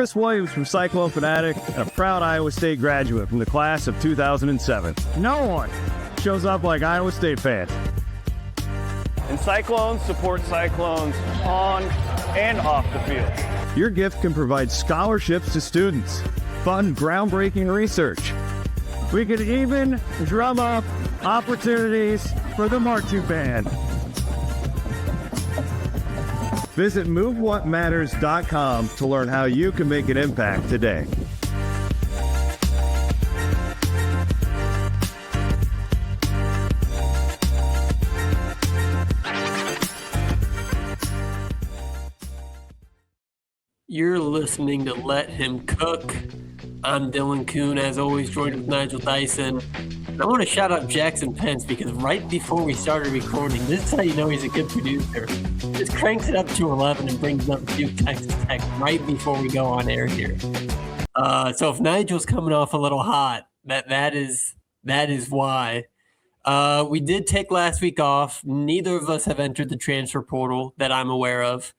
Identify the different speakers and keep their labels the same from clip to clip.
Speaker 1: Chris Williams from Cyclone Fanatic and a proud Iowa State graduate from the class of 2007. No one shows up like Iowa State fans. And Cyclones support Cyclones on and off the field. Your gift can provide scholarships to students, fund groundbreaking research. We could even drum up opportunities for the marching band. Visit MoveWhatMatters.com to learn how you can make an impact today.
Speaker 2: You're listening to Let Him Cook. I'm Dylan Coon, as always, joined with Nigel Dyson. And I want to shout out Jackson Pence because right before we started recording, this is how you know he's a good producer. Just cranks it up to 11 and brings up Duke, Texas Tech right before we go on air here. So if Nigel's coming off a little hot, that is why. We did take last week off. Neither of us have entered the transfer portal that I'm aware of.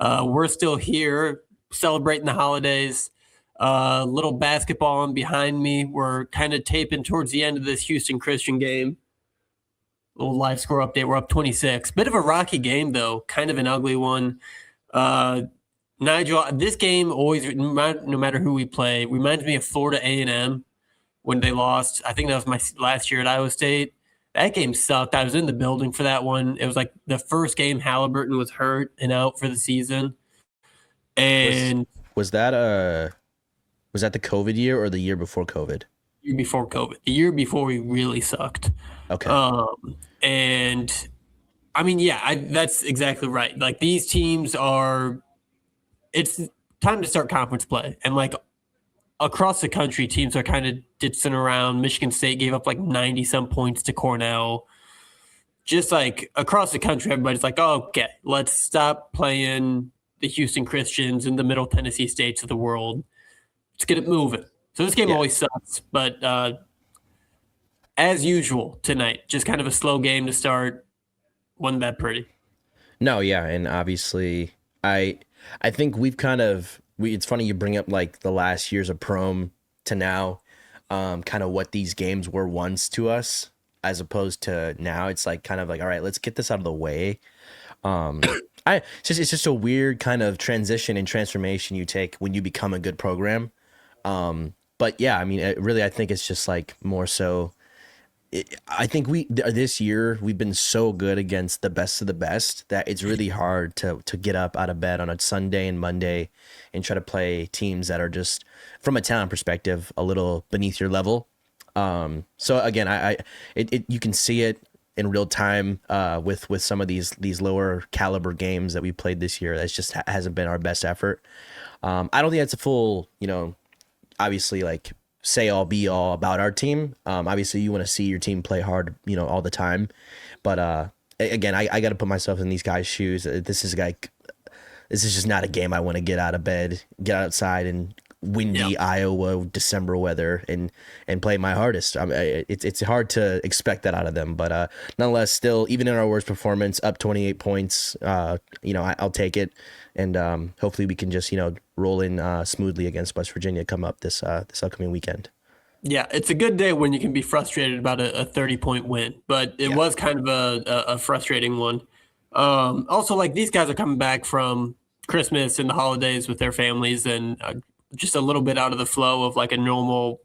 Speaker 2: We're still here celebrating the holidays. Little basketball on behind me. We're kind of taping towards the end of this Houston Christian game. Little live score update. We're up 26. Bit of a rocky game, though. Kind of an ugly one. Nigel, this game always, no matter who we play, reminds me of Florida A&M when they lost. I think that was my last year at Iowa State. That game sucked. I was in the building for that one. It was like the first game Halliburton was hurt and out for the season. And
Speaker 3: was that the COVID year or the year before COVID?
Speaker 2: Year before COVID. The year before we really sucked.
Speaker 3: Okay.
Speaker 2: And I mean, yeah, that's exactly right. Like these teams it's time to start conference play. And like across the country, teams are kind of ditching around. Michigan State gave up like 90-some points to Cornell. Just like across the country, everybody's like, oh, okay, let's stop playing the Houston Christians and the Middle Tennessee States of the world. Let's get it moving. So this game always sucks, but as usual tonight, just kind of a slow game to start. Wasn't that pretty?
Speaker 3: No, yeah, and obviously, I think we've it's funny you bring up like the last years of Prom to now, kind of what these games were once to us as opposed to now. It's like kind of like, all right, let's get this out of the way. It's just a weird kind of transition and transformation you take when you become a good program. But yeah, I mean, I think it's just like more so. I think this year we've been so good against the best of the best that it's really hard to get up out of bed on a Sunday and Monday and try to play teams that are just from a talent perspective a little beneath your level. So again, you can see it in real time with some of these lower caliber games that we played this year. That's just hasn't been our best effort. I don't think that's a full, obviously like say all be all about our team. Obviously you want to see your team play hard, all the time. But again, I got to put myself in these guys' shoes. This is just not a game I want to get out of bed, get outside and windy Iowa December weather and play my hardest. It's hard to expect that out of them, but nonetheless, still, even in our worst performance, up 28 points, I'll take it, and hopefully we can just roll in smoothly against West Virginia come up this upcoming weekend.
Speaker 2: Yeah, it's a good day when you can be frustrated about a 30-point win, but it was kind of a frustrating one. Also, like these guys are coming back from Christmas and the holidays with their families and just a little bit out of the flow of like a normal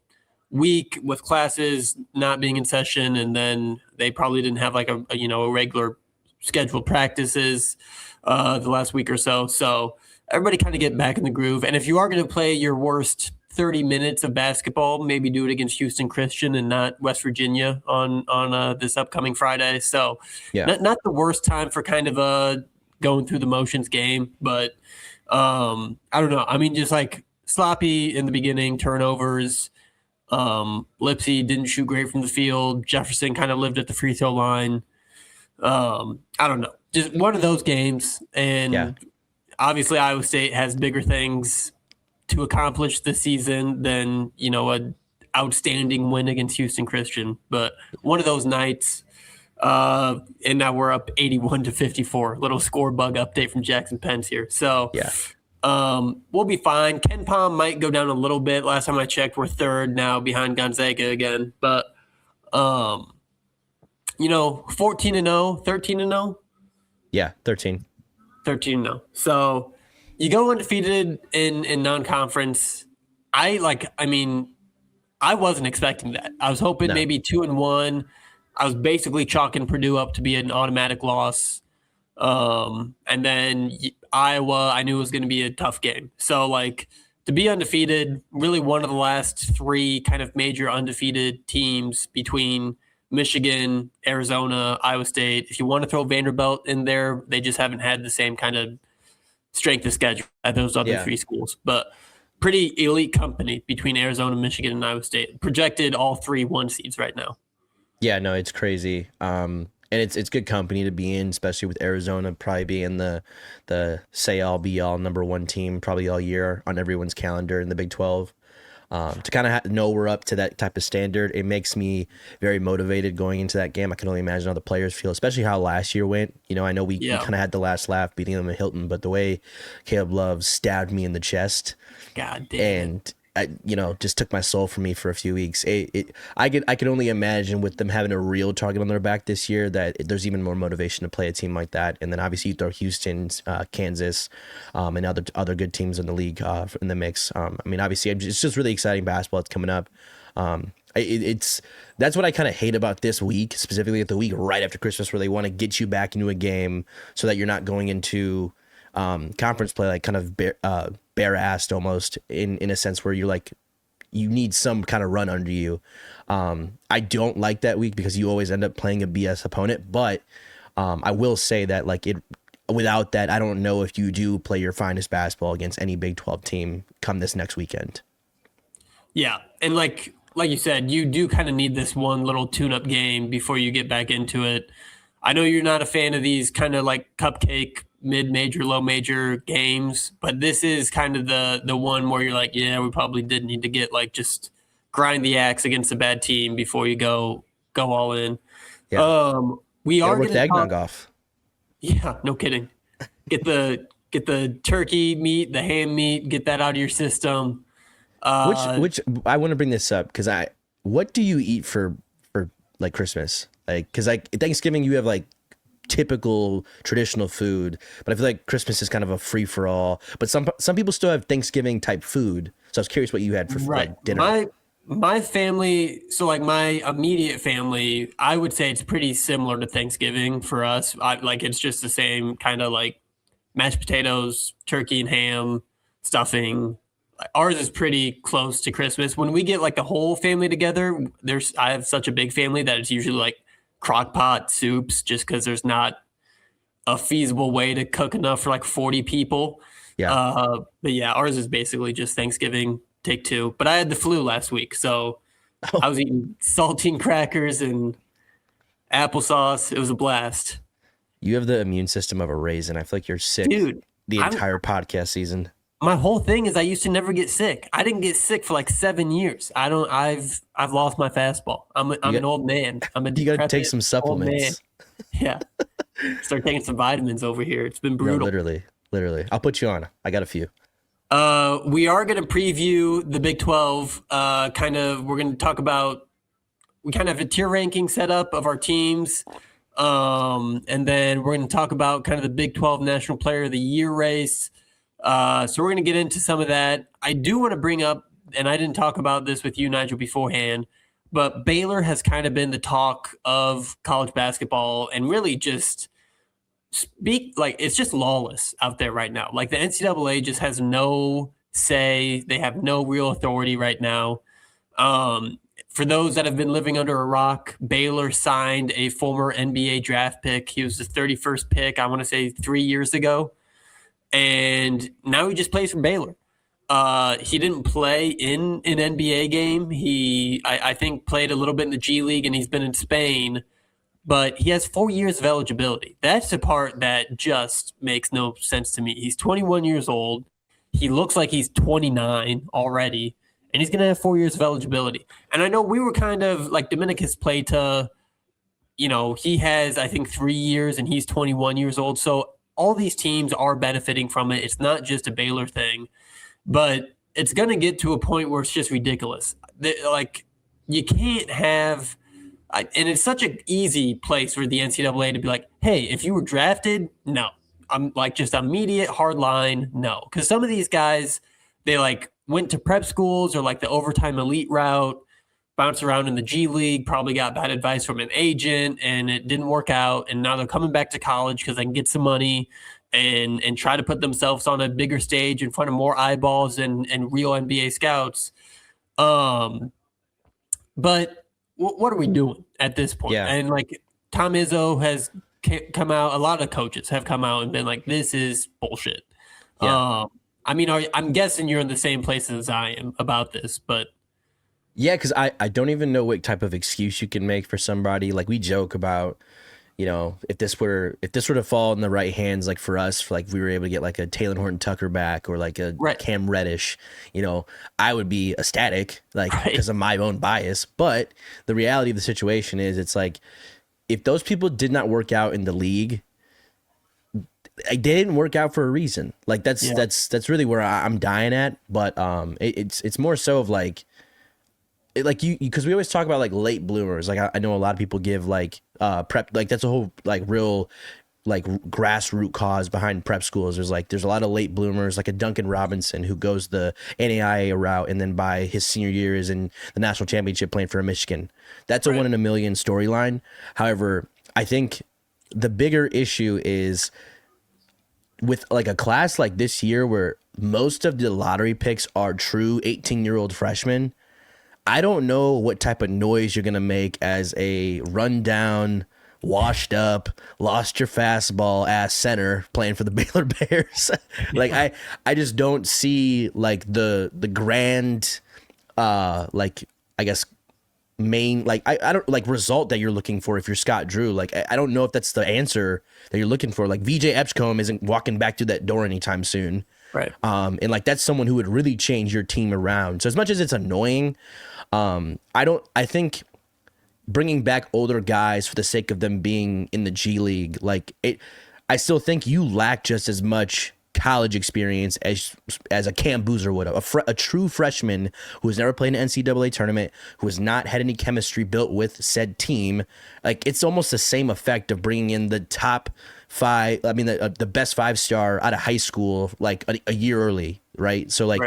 Speaker 2: week with classes not being in session. And then they probably didn't have like a regular scheduled practices the last week or so. So everybody kind of get back in the groove. And if you are going to play your worst 30 minutes of basketball, maybe do it against Houston Christian and not West Virginia on this upcoming Friday. So not the worst time for kind of a going through the motions game, but I don't know. I mean, just like sloppy in the beginning, turnovers. Lipsy didn't shoot great from the field. Jefferson kind of lived at the free throw line. I don't know. Just one of those games. And obviously Iowa State has bigger things to accomplish this season than, an outstanding win against Houston Christian. But one of those nights, and now we're up 81-54. Little score bug update from Jackson Pence here. So We'll be fine. Ken Palm might go down a little bit. Last time I checked, we're third now behind Gonzaga again. But, 14-0, 13-0.
Speaker 3: Yeah, 13.
Speaker 2: 13-0. So you go undefeated in non-conference. I wasn't expecting that. I was hoping maybe 2-1. I was basically chalking Purdue up to be an automatic loss. And then Iowa, I knew it was going to be a tough game. So, to be undefeated, really one of the last three kind of major undefeated teams between Michigan, Arizona, Iowa State. If you want to throw Vanderbilt in there, they just haven't had the same kind of strength of schedule at those other three schools. But pretty elite company between Arizona, Michigan, and Iowa State. Projected all 3 1 seeds right now.
Speaker 3: Yeah, no, it's crazy. And it's good company to be in, especially with Arizona probably being the say all be all number 1 team probably all year on everyone's calendar in the Big 12. To kind of know we're up to that type of standard, it makes me very motivated going into that game. I can only imagine how the players feel, especially how last year went. I know we kind of had the last laugh beating them at Hilton, but the way Caleb Love stabbed me in the chest,
Speaker 2: God damn,
Speaker 3: and just took my soul from me for a few weeks. I could only imagine with them having a real target on their back this year that there's even more motivation to play a team like that. And then obviously you throw Houston, Kansas, and other good teams in the league in the mix. Obviously it's just really exciting basketball that's coming up. That's what I kind of hate about this week, specifically at the week right after Christmas, where they want to get you back into a game so that you're not going into conference play like kind of bare-assed almost in a sense where you're like you need some kind of run under you. I don't like that week because you always end up playing a BS opponent, but I will say that without that, I don't know if you do play your finest basketball against any Big 12 team come this next weekend.
Speaker 2: Yeah, and like you said, you do kind of need this one little tune-up game before you get back into it. I know you're not a fan of these kind of like cupcake mid-major, low-major games, but this is kind of the one where you're like, yeah, we probably did need to get just grind the axe against a bad team before you go all in.
Speaker 3: Yeah.
Speaker 2: We are
Speaker 3: work the eggnog off.
Speaker 2: Yeah, no kidding. Get the turkey meat, the ham meat, get that out of your system.
Speaker 3: Which I want to bring this up because what do you eat for Christmas? Because Thanksgiving you have typical traditional food, but I feel like Christmas is kind of a free for all. But some people still have Thanksgiving type food. So I was curious what you had for dinner.
Speaker 2: My family, so my immediate family, I would say it's pretty similar to Thanksgiving for us. It's just the same kind of mashed potatoes, turkey and ham, stuffing. Ours is pretty close to Christmas. When we get the whole family together, I have such a big family that it's usually crock pot soups just because there's not a feasible way to cook enough for 40 people.
Speaker 3: Yeah.
Speaker 2: But yeah, ours is basically just Thanksgiving take 2. But I had the flu last week, so I was eating saltine crackers and applesauce. It was a blast.
Speaker 3: You have the immune system of a raisin. I feel like you're sick the entire podcast season.
Speaker 2: My whole thing is I used to never get sick. I didn't get sick for 7 years. I've lost my fastball. I'm an old man.
Speaker 3: You got to take some supplements.
Speaker 2: Yeah. Start taking some vitamins over here. It's been brutal.
Speaker 3: No, literally. I'll put you on. I got a few.
Speaker 2: We are going to preview the Big 12. We're going to talk about, we kind of have a tier ranking set up of our teams. And then we're going to talk about kind of the Big 12 National Player of the Year race. So we're going to get into some of that. I do want to bring up, and I didn't talk about this with you, Nigel, beforehand, but Baylor has kind of been the talk of college basketball and really just it's just lawless out there right now. The NCAA just has no say. They have no real authority right now. For those that have been living under a rock, Baylor signed a former NBA draft pick. He was the 31st pick, I want to say 3 years ago. And now he just plays for Baylor. He didn't play in an NBA game. I think, played a little bit in the G League, and he's been in Spain. But he has 4 years of eligibility. That's the part that just makes no sense to me. He's 21 years old. He looks like he's 29 already, and he's going to have 4 years of eligibility. And I know we were kind of Dominicus Plata, he has, I think, 3 years, and he's 21 years old. So all these teams are benefiting from it. It's not just a Baylor thing, but it's going to get to a point where it's just ridiculous. Like, you can't have, and it's such an easy place for the NCAA to be like, hey, if you were drafted, no. I'm like, just immediate hard line, no. Because some of these guys, they like went to prep schools or like the overtime elite route, bounced around in the G League, probably got bad advice from an agent, and it didn't work out. And now they're coming back to college because they can get some money and try to put themselves on a bigger stage in front of more eyeballs and real NBA scouts. But what are we doing at this point?
Speaker 3: Yeah.
Speaker 2: And like Tom Izzo has come out, a lot of coaches have come out and been like, this is bullshit.
Speaker 3: Yeah.
Speaker 2: I mean, I'm guessing you're in the same place as I am about this, but
Speaker 3: Yeah, because I don't even know what type of excuse you can make for somebody. Like, we joke about, you know, if this were to fall in the right hands, like for us, like we were able to get like a Taylor Horton Tucker back or like a Cam Reddish, you know, I would be ecstatic, like because of my own bias. But the reality of the situation is, it's like, if those people did not work out in the league, they didn't work out for a reason. Like that's really where I'm dying at. But it's more so of like, like you, because we always talk about like late bloomers. Like I know a lot of people give like prep, like that's a whole like real like grassroots cause behind prep schools. There's a lot of late bloomers, like a Duncan Robinson who goes the NAIA route and then by his senior year is in the national championship playing for Michigan. That's a 1 in a million storyline. However, I think the bigger issue is with like a class like this year where most of the lottery picks are true 18-year-old freshmen. I don't know what type of noise you're going to make as a rundown, washed up, lost your fastball ass center playing for the Baylor Bears. Like I just don't see like the grand like I guess main like I don't like result that you're looking for if you're Scott Drew. Like I don't know if that's the answer that you're looking for. Like VJ Epscombe isn't walking back through that door anytime soon.
Speaker 2: Right.
Speaker 3: And like that's someone who would really change your team around. So as much as it's annoying, I think bringing back older guys for the sake of them being in the G League, like I still think you lack just as much college experience as a Cam Boozer would have. A true freshman who has never played an NCAA tournament, who has not had any chemistry built with said team. Like it's almost the same effect of bringing in the top five. I mean, the best 5-star out of high school, like a year early, right? So like,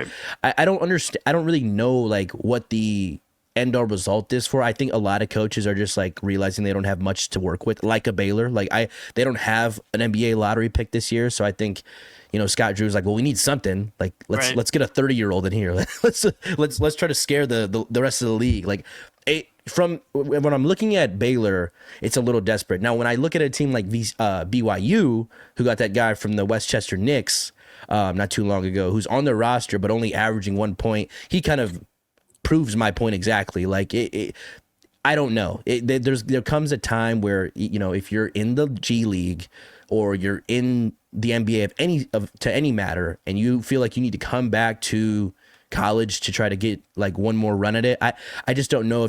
Speaker 3: I don't understand. I don't really know like what the end all result is for. I think a lot of coaches are just like realizing they don't have much to work with, like a Baylor. Like they don't have an NBA lottery pick this year, so I think, you know, Scott Drew's like, well, we need something. Like let's get a 30-year-old in here. let's try to scare the rest of the league. Like from when I'm looking at Baylor, it's a little desperate. Now, when I look at a team like BYU, who got that guy from the Westchester Knicks not too long ago, who's on their roster but only averaging 1 point, he kind of proves my point exactly. Like I don't know. There comes a time where, you know, if you're in the G League or you're in the NBA to any matter, and you feel like you need to come back to college to try to get like one more run at it, I just don't know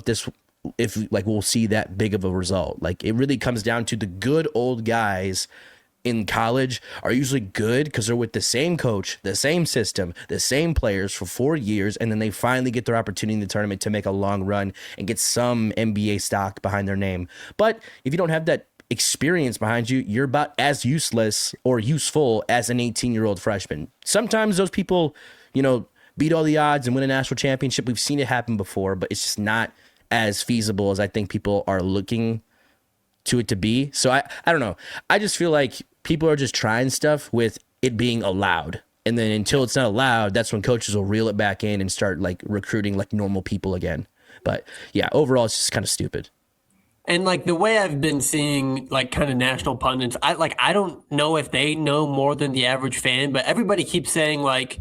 Speaker 3: if we'll see that big of a result. Like it really comes down to the good old guys in college are usually good because they're with the same coach, the same system, the same players for 4 years, and then they finally get their opportunity in the tournament to make a long run and get some NBA stock behind their name. But if you don't have that experience behind you, you're about as useless or useful as an 18-year-old freshman. Sometimes those people, you know, beat all the odds and win a national championship. We've seen it happen before, but it's just not as feasible as I think people are looking to it to be. So I don't know. I just feel like people are just trying stuff with it being allowed. And then until it's not allowed, that's when coaches will reel it back in and start like recruiting like normal people again. But yeah, overall, it's just kind of stupid.
Speaker 2: And like the way I've been seeing like kind of national pundits, I don't know if they know more than the average fan, but everybody keeps saying like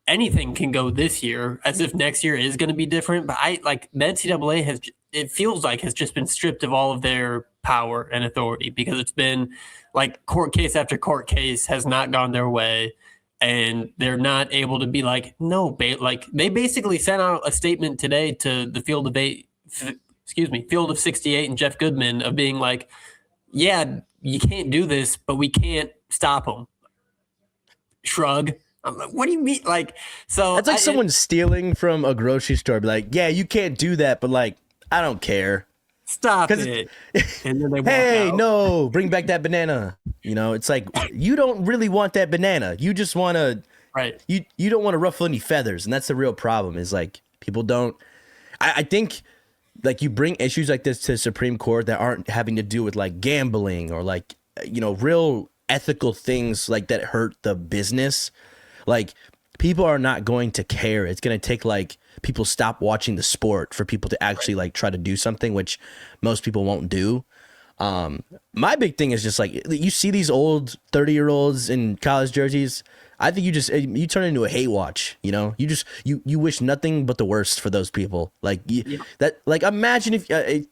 Speaker 2: anything can go this year as if next year is going to be different. But the NCAA it feels like has just been stripped of all of their power and authority because it's been like court case after court case has not gone their way. And they're not able to be like, no, like they basically sent out a statement today to the Field of 68 and Jeff Goodman of being like, yeah, you can't do this, but we can't stop them. Shrug. I'm like, what do you mean? Like, so
Speaker 3: That's like someone stealing from a grocery store. Be like, yeah, you can't do that, but like, I don't care.
Speaker 2: Stop it. And then they walk
Speaker 3: Hey,
Speaker 2: out.
Speaker 3: no, bring back that banana. You know, it's like, you don't really want that banana. You just want to,
Speaker 2: Right.
Speaker 3: you don't want to ruffle any feathers. And that's the real problem is like, people don't, I think like you bring issues like this to the Supreme Court that aren't having to do with like gambling or like, you know, real ethical things like that hurt the business. Like, people are not going to care. It's going to take like people stop watching the sport for people to actually like try to do something, which most people won't do. My big thing is just like, you see these old 30-year-olds in college jerseys. I think you turn into a hate watch, you know, you wish nothing but the worst for those people. Like that, like, imagine if,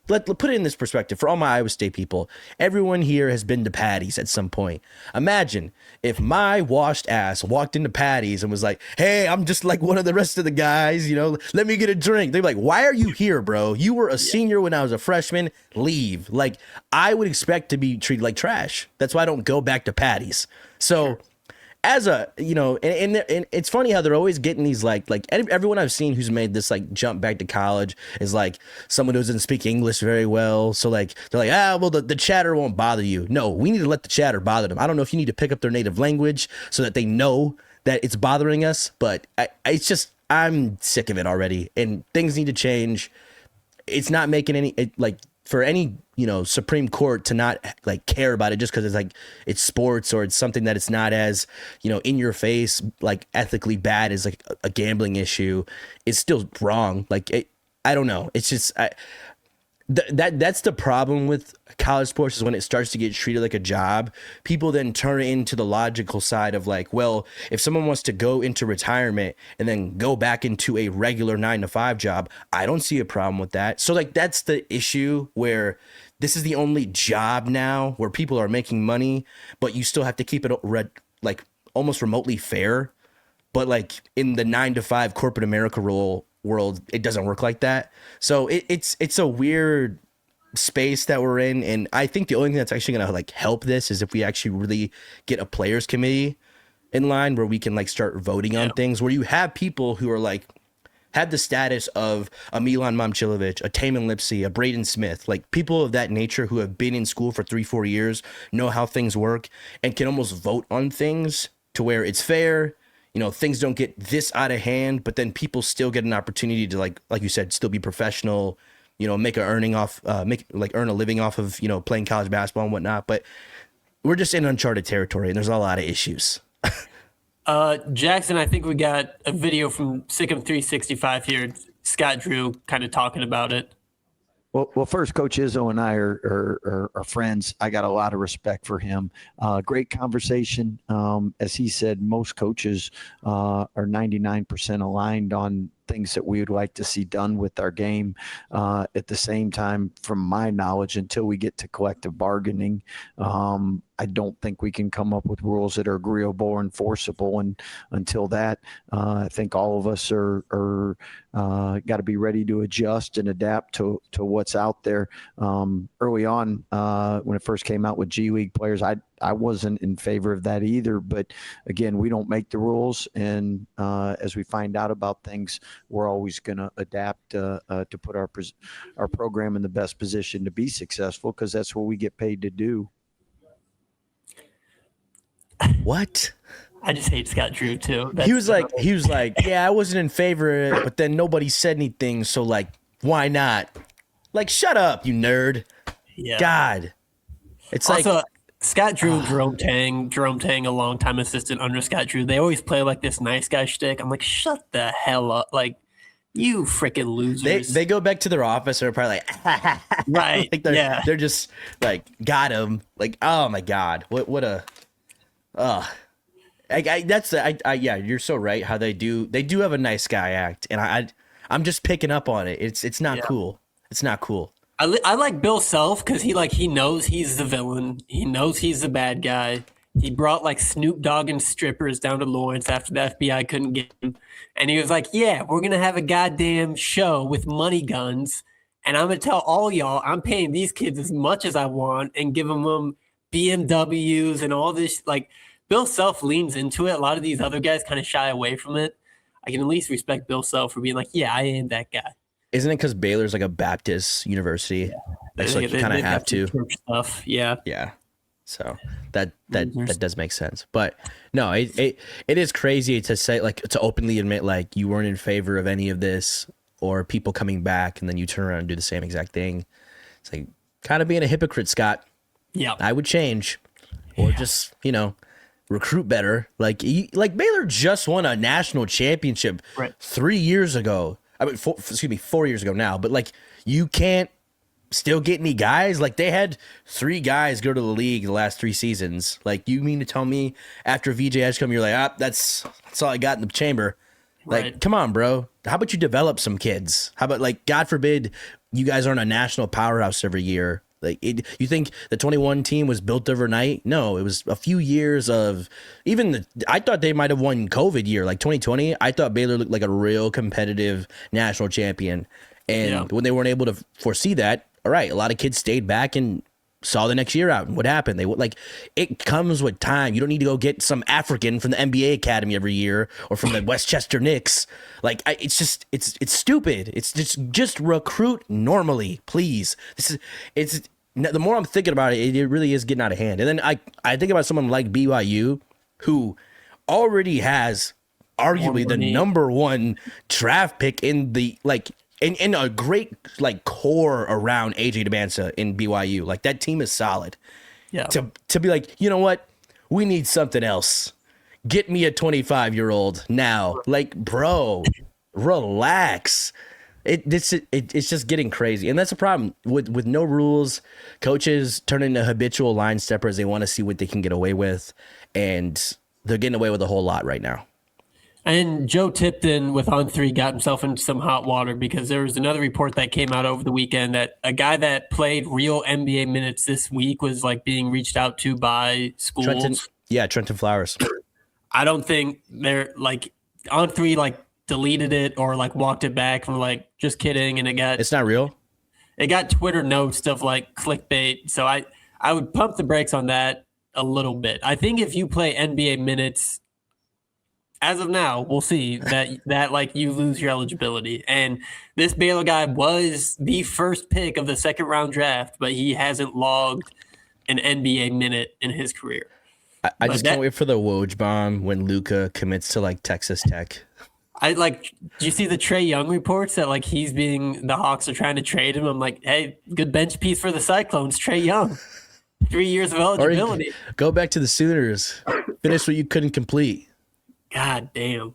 Speaker 3: let put it in this perspective for all my Iowa State people, everyone here has been to Patty's at some point. Imagine if my washed ass walked into Patty's and was like, hey, I'm just like one of the rest of the guys, you know, let me get a drink. They'd be like, why are you here, bro? You were a senior when I was a freshman. Leave. Like, I would expect to be treated like trash. That's why I don't go back to Patty's. So as a, you know, and it's funny how they're always getting these like everyone I've seen who's made this like jump back to college is like someone who doesn't speak English very well. So like, they're like, well, the chatter won't bother you. No, we need to let the chatter bother them. I don't know if you need to pick up their native language so that they know that it's bothering us, but it's just, I'm sick of it already and things need to change. It's not making any, like, for any, you know, Supreme Court to not like care about it just because it's like it's sports or it's something that it's not as, you know, in your face, like ethically bad as like a gambling issue is still wrong. Like, I don't know. It's just, that's the problem with college sports is when it starts to get treated like a job, people then turn it into the logical side of like, well, if someone wants to go into retirement and then go back into a regular 9-to-5 job, I don't see a problem with that. So like, that's the issue where this is the only job now where people are making money, but you still have to keep it like almost remotely fair. But like in the 9-to-5 corporate America world, it doesn't work like that. So it's a weird space that we're in, and I think the only thing that's actually gonna like help this is if we actually really get a players committee in line where we can like start voting on things, where you have people who are like have the status of a Milan Momcilovic, a Taman Lipsy, a Braden Smith, like people of that nature who have been in school for 3-4 years, know how things work, and can almost vote on things to where it's fair. You know, things don't get this out of hand, but then people still get an opportunity to like you said, still be professional, you know, make a earn a living off of, you know, playing college basketball and whatnot. But we're just in uncharted territory and there's a lot of issues.
Speaker 2: Jackson, I think we got a video from Sikkim 365 here. Scott Drew kind of talking about it.
Speaker 4: Well, first, Coach Izzo and I are friends. I got a lot of respect for him. Great conversation. As he said, most coaches are 99% aligned on things that we would like to see done with our game. At the same time, from my knowledge, until we get to collective bargaining, I don't think we can come up with rules that are agreeable or enforceable. And until that, I think all of us are got to be ready to adjust and adapt to what's out there. Early on, when it first came out with G League players, I wasn't in favor of that either. But again, we don't make the rules. And as we find out about things, we're always going to adapt to put our program in the best position to be successful, because that's what we get paid to do.
Speaker 3: What?
Speaker 2: I just hate Scott Drew too.
Speaker 3: He was like, yeah, I wasn't in favor of it, but then nobody said anything. So like, why not? Like, shut up, you nerd.
Speaker 2: Yeah.
Speaker 3: God. It's
Speaker 2: also,
Speaker 3: like
Speaker 2: Scott Drew, Jerome Tang, a longtime assistant under Scott Drew. They always play like this nice guy shtick. I'm like, shut the hell up. Like, you freaking losers.
Speaker 3: They go back to their office and are probably like,
Speaker 2: right.
Speaker 3: Like they're just like, got him. Like, oh my God. What a, yeah, you're so right. How they do have a nice guy act, and I'm just picking up on it. It's not cool. It's not cool.
Speaker 2: I like Bill Self because he knows he's the villain. He knows he's the bad guy. He brought like Snoop Dogg and strippers down to Lawrence after the FBI couldn't get him, and he was like, "Yeah, we're gonna have a goddamn show with money guns, and I'm gonna tell all y'all I'm paying these kids as much as I want and giving them BMWs and all this. Like Bill Self leans into it. A lot of these other guys kind of shy away from it. I can at least respect Bill Self for being like, yeah, I am that guy.
Speaker 3: Isn't it because Baylor's like a Baptist university?
Speaker 2: Yeah.
Speaker 3: That's like you kind of have to.
Speaker 2: Church stuff. Yeah.
Speaker 3: Yeah. So that does make sense. But no, it is crazy to say, like, to openly admit like you weren't in favor of any of this or people coming back, and then you turn around and do the same exact thing. It's like kind of being a hypocrite, Scott.
Speaker 2: Yeah.
Speaker 3: I would change, or just, you know, recruit better. Like Baylor just won a national championship 3 years ago. I mean, 4 years ago now. But like, you can't still get any guys. Like, they had 3 guys go to the league the last 3 seasons. Like, you mean to tell me after VJ Edgecombe, you're like, that's all I got in the chamber? Like, come on, bro. How about you develop some kids? How about, like, God forbid you guys aren't a national powerhouse every year? Like, you think the 21 team was built overnight? No, it was a few years of I thought they might have won COVID year, like 2020. I thought Baylor looked like a real competitive national champion. And when they weren't able to foresee that, all right, a lot of kids stayed back and saw the next year out. And what happened? It comes with time. You don't need to go get some African from the NBA Academy every year or from the Westchester Knicks. Like, it's stupid. It's just recruit normally, please. The more I'm thinking about it, it really is getting out of hand. And then I think about someone like BYU, who already has arguably the number 1 draft pick in the, like, in a great, like, core around AJ DeBansa in BYU. Like, that team is solid.
Speaker 2: Yeah.
Speaker 3: To be like, you know what? We need something else. Get me a 25-year-old now. Like, bro, relax. It's just getting crazy. And that's a problem. With no rules, coaches turn into habitual line steppers. They want to see what they can get away with. And they're getting away with a whole lot right now.
Speaker 2: And Joe Tipton with On3 got himself into some hot water because there was another report that came out over the weekend that a guy that played real NBA minutes this week was, like, being reached out to by schools.
Speaker 3: Trenton Flowers.
Speaker 2: I don't think they're, like, On3, like, deleted it or, like, walked it back from, like, just kidding. And
Speaker 3: it's not real.
Speaker 2: It got Twitter notes of, like, clickbait. So I would pump the brakes on that a little bit. I think if you play NBA minutes, as of now, we'll see that like you lose your eligibility. And this Baylor guy was the first pick of the second round draft, but he hasn't logged an NBA minute in his career.
Speaker 3: I just can't wait for the Woj bomb when Luka commits to, like, Texas Tech.
Speaker 2: Do you see the Trae Young reports that, like, the Hawks are trying to trade him? I'm like, hey, good bench piece for the Cyclones, Trae Young. 3 years of eligibility.
Speaker 3: Or go back to the Sooners. Finish what you couldn't complete.
Speaker 2: God damn.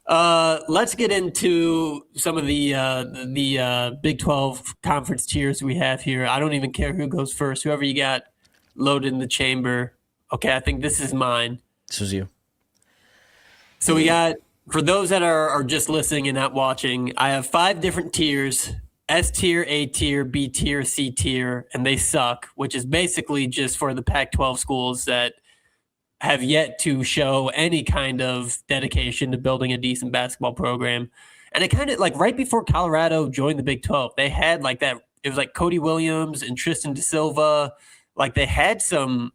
Speaker 2: Let's get into some of the Big 12 conference tiers we have here. I don't even care who goes first. Whoever you got loaded in the chamber. Okay, I think this is mine.
Speaker 3: This was you.
Speaker 2: So we got, for those that are just listening and not watching, I have 5 different tiers: S tier, A tier, B tier, C tier, and they suck, which is basically just for the Pac-12 schools that have yet to show any kind of dedication to building a decent basketball program. And it kind of, like, right before Colorado joined the Big 12, they had, like, that, it was like Cody Williams and Tristan Da Silva. Like, they had some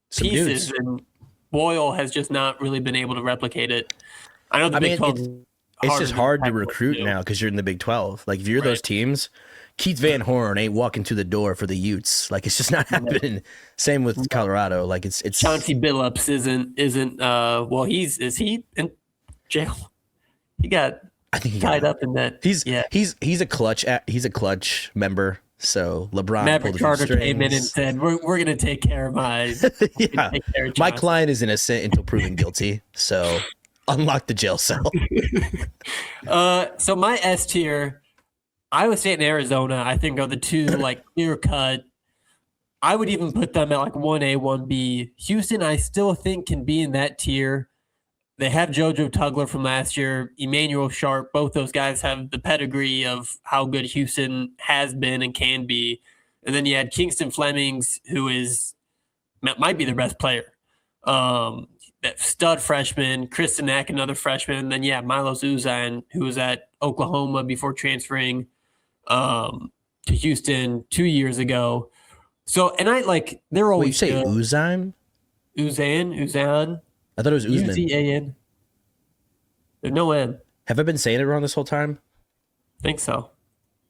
Speaker 2: pieces,
Speaker 3: dudes.
Speaker 2: And Boyle has just not really been able to replicate it. I know the Big 12
Speaker 3: it's just hard to recruit now because you're in the Big 12. Like, if you're those teams, Keith Van Horn ain't walking through the door for the Utes. Like, it's just not happening. Same with Colorado. Like, it's
Speaker 2: Chauncey Billups isn't well, is he in jail? I think he tied up in that.
Speaker 3: He's a clutch member. So LeBron
Speaker 2: Maverick Carter came in and said, "We're gonna take care of my
Speaker 3: my client is innocent until proven guilty." So unlock the jail cell.
Speaker 2: So my S tier, Iowa State and Arizona, I think, are the 2, like, clear cut. I would even put them at, like, 1A, 1B. Houston, I still think, can be in that tier. They have JoJo Tugler from last year, Emmanuel Sharp. Both those guys have the pedigree of how good Houston has been and can be. And then you had Kingston Flemings, who might be their best player. That stud freshman, Kristen Nack, another freshman. And then, Milos Uzan, who was at Oklahoma before transferring to Houston 2 years ago. So, and I like, they're
Speaker 3: Wait, you
Speaker 2: always
Speaker 3: say
Speaker 2: good.
Speaker 3: Uzan?
Speaker 2: Uzan.
Speaker 3: I thought it was Uzman.
Speaker 2: Uzan. There's no M.
Speaker 3: Have I been saying it wrong this whole time?
Speaker 2: I think so.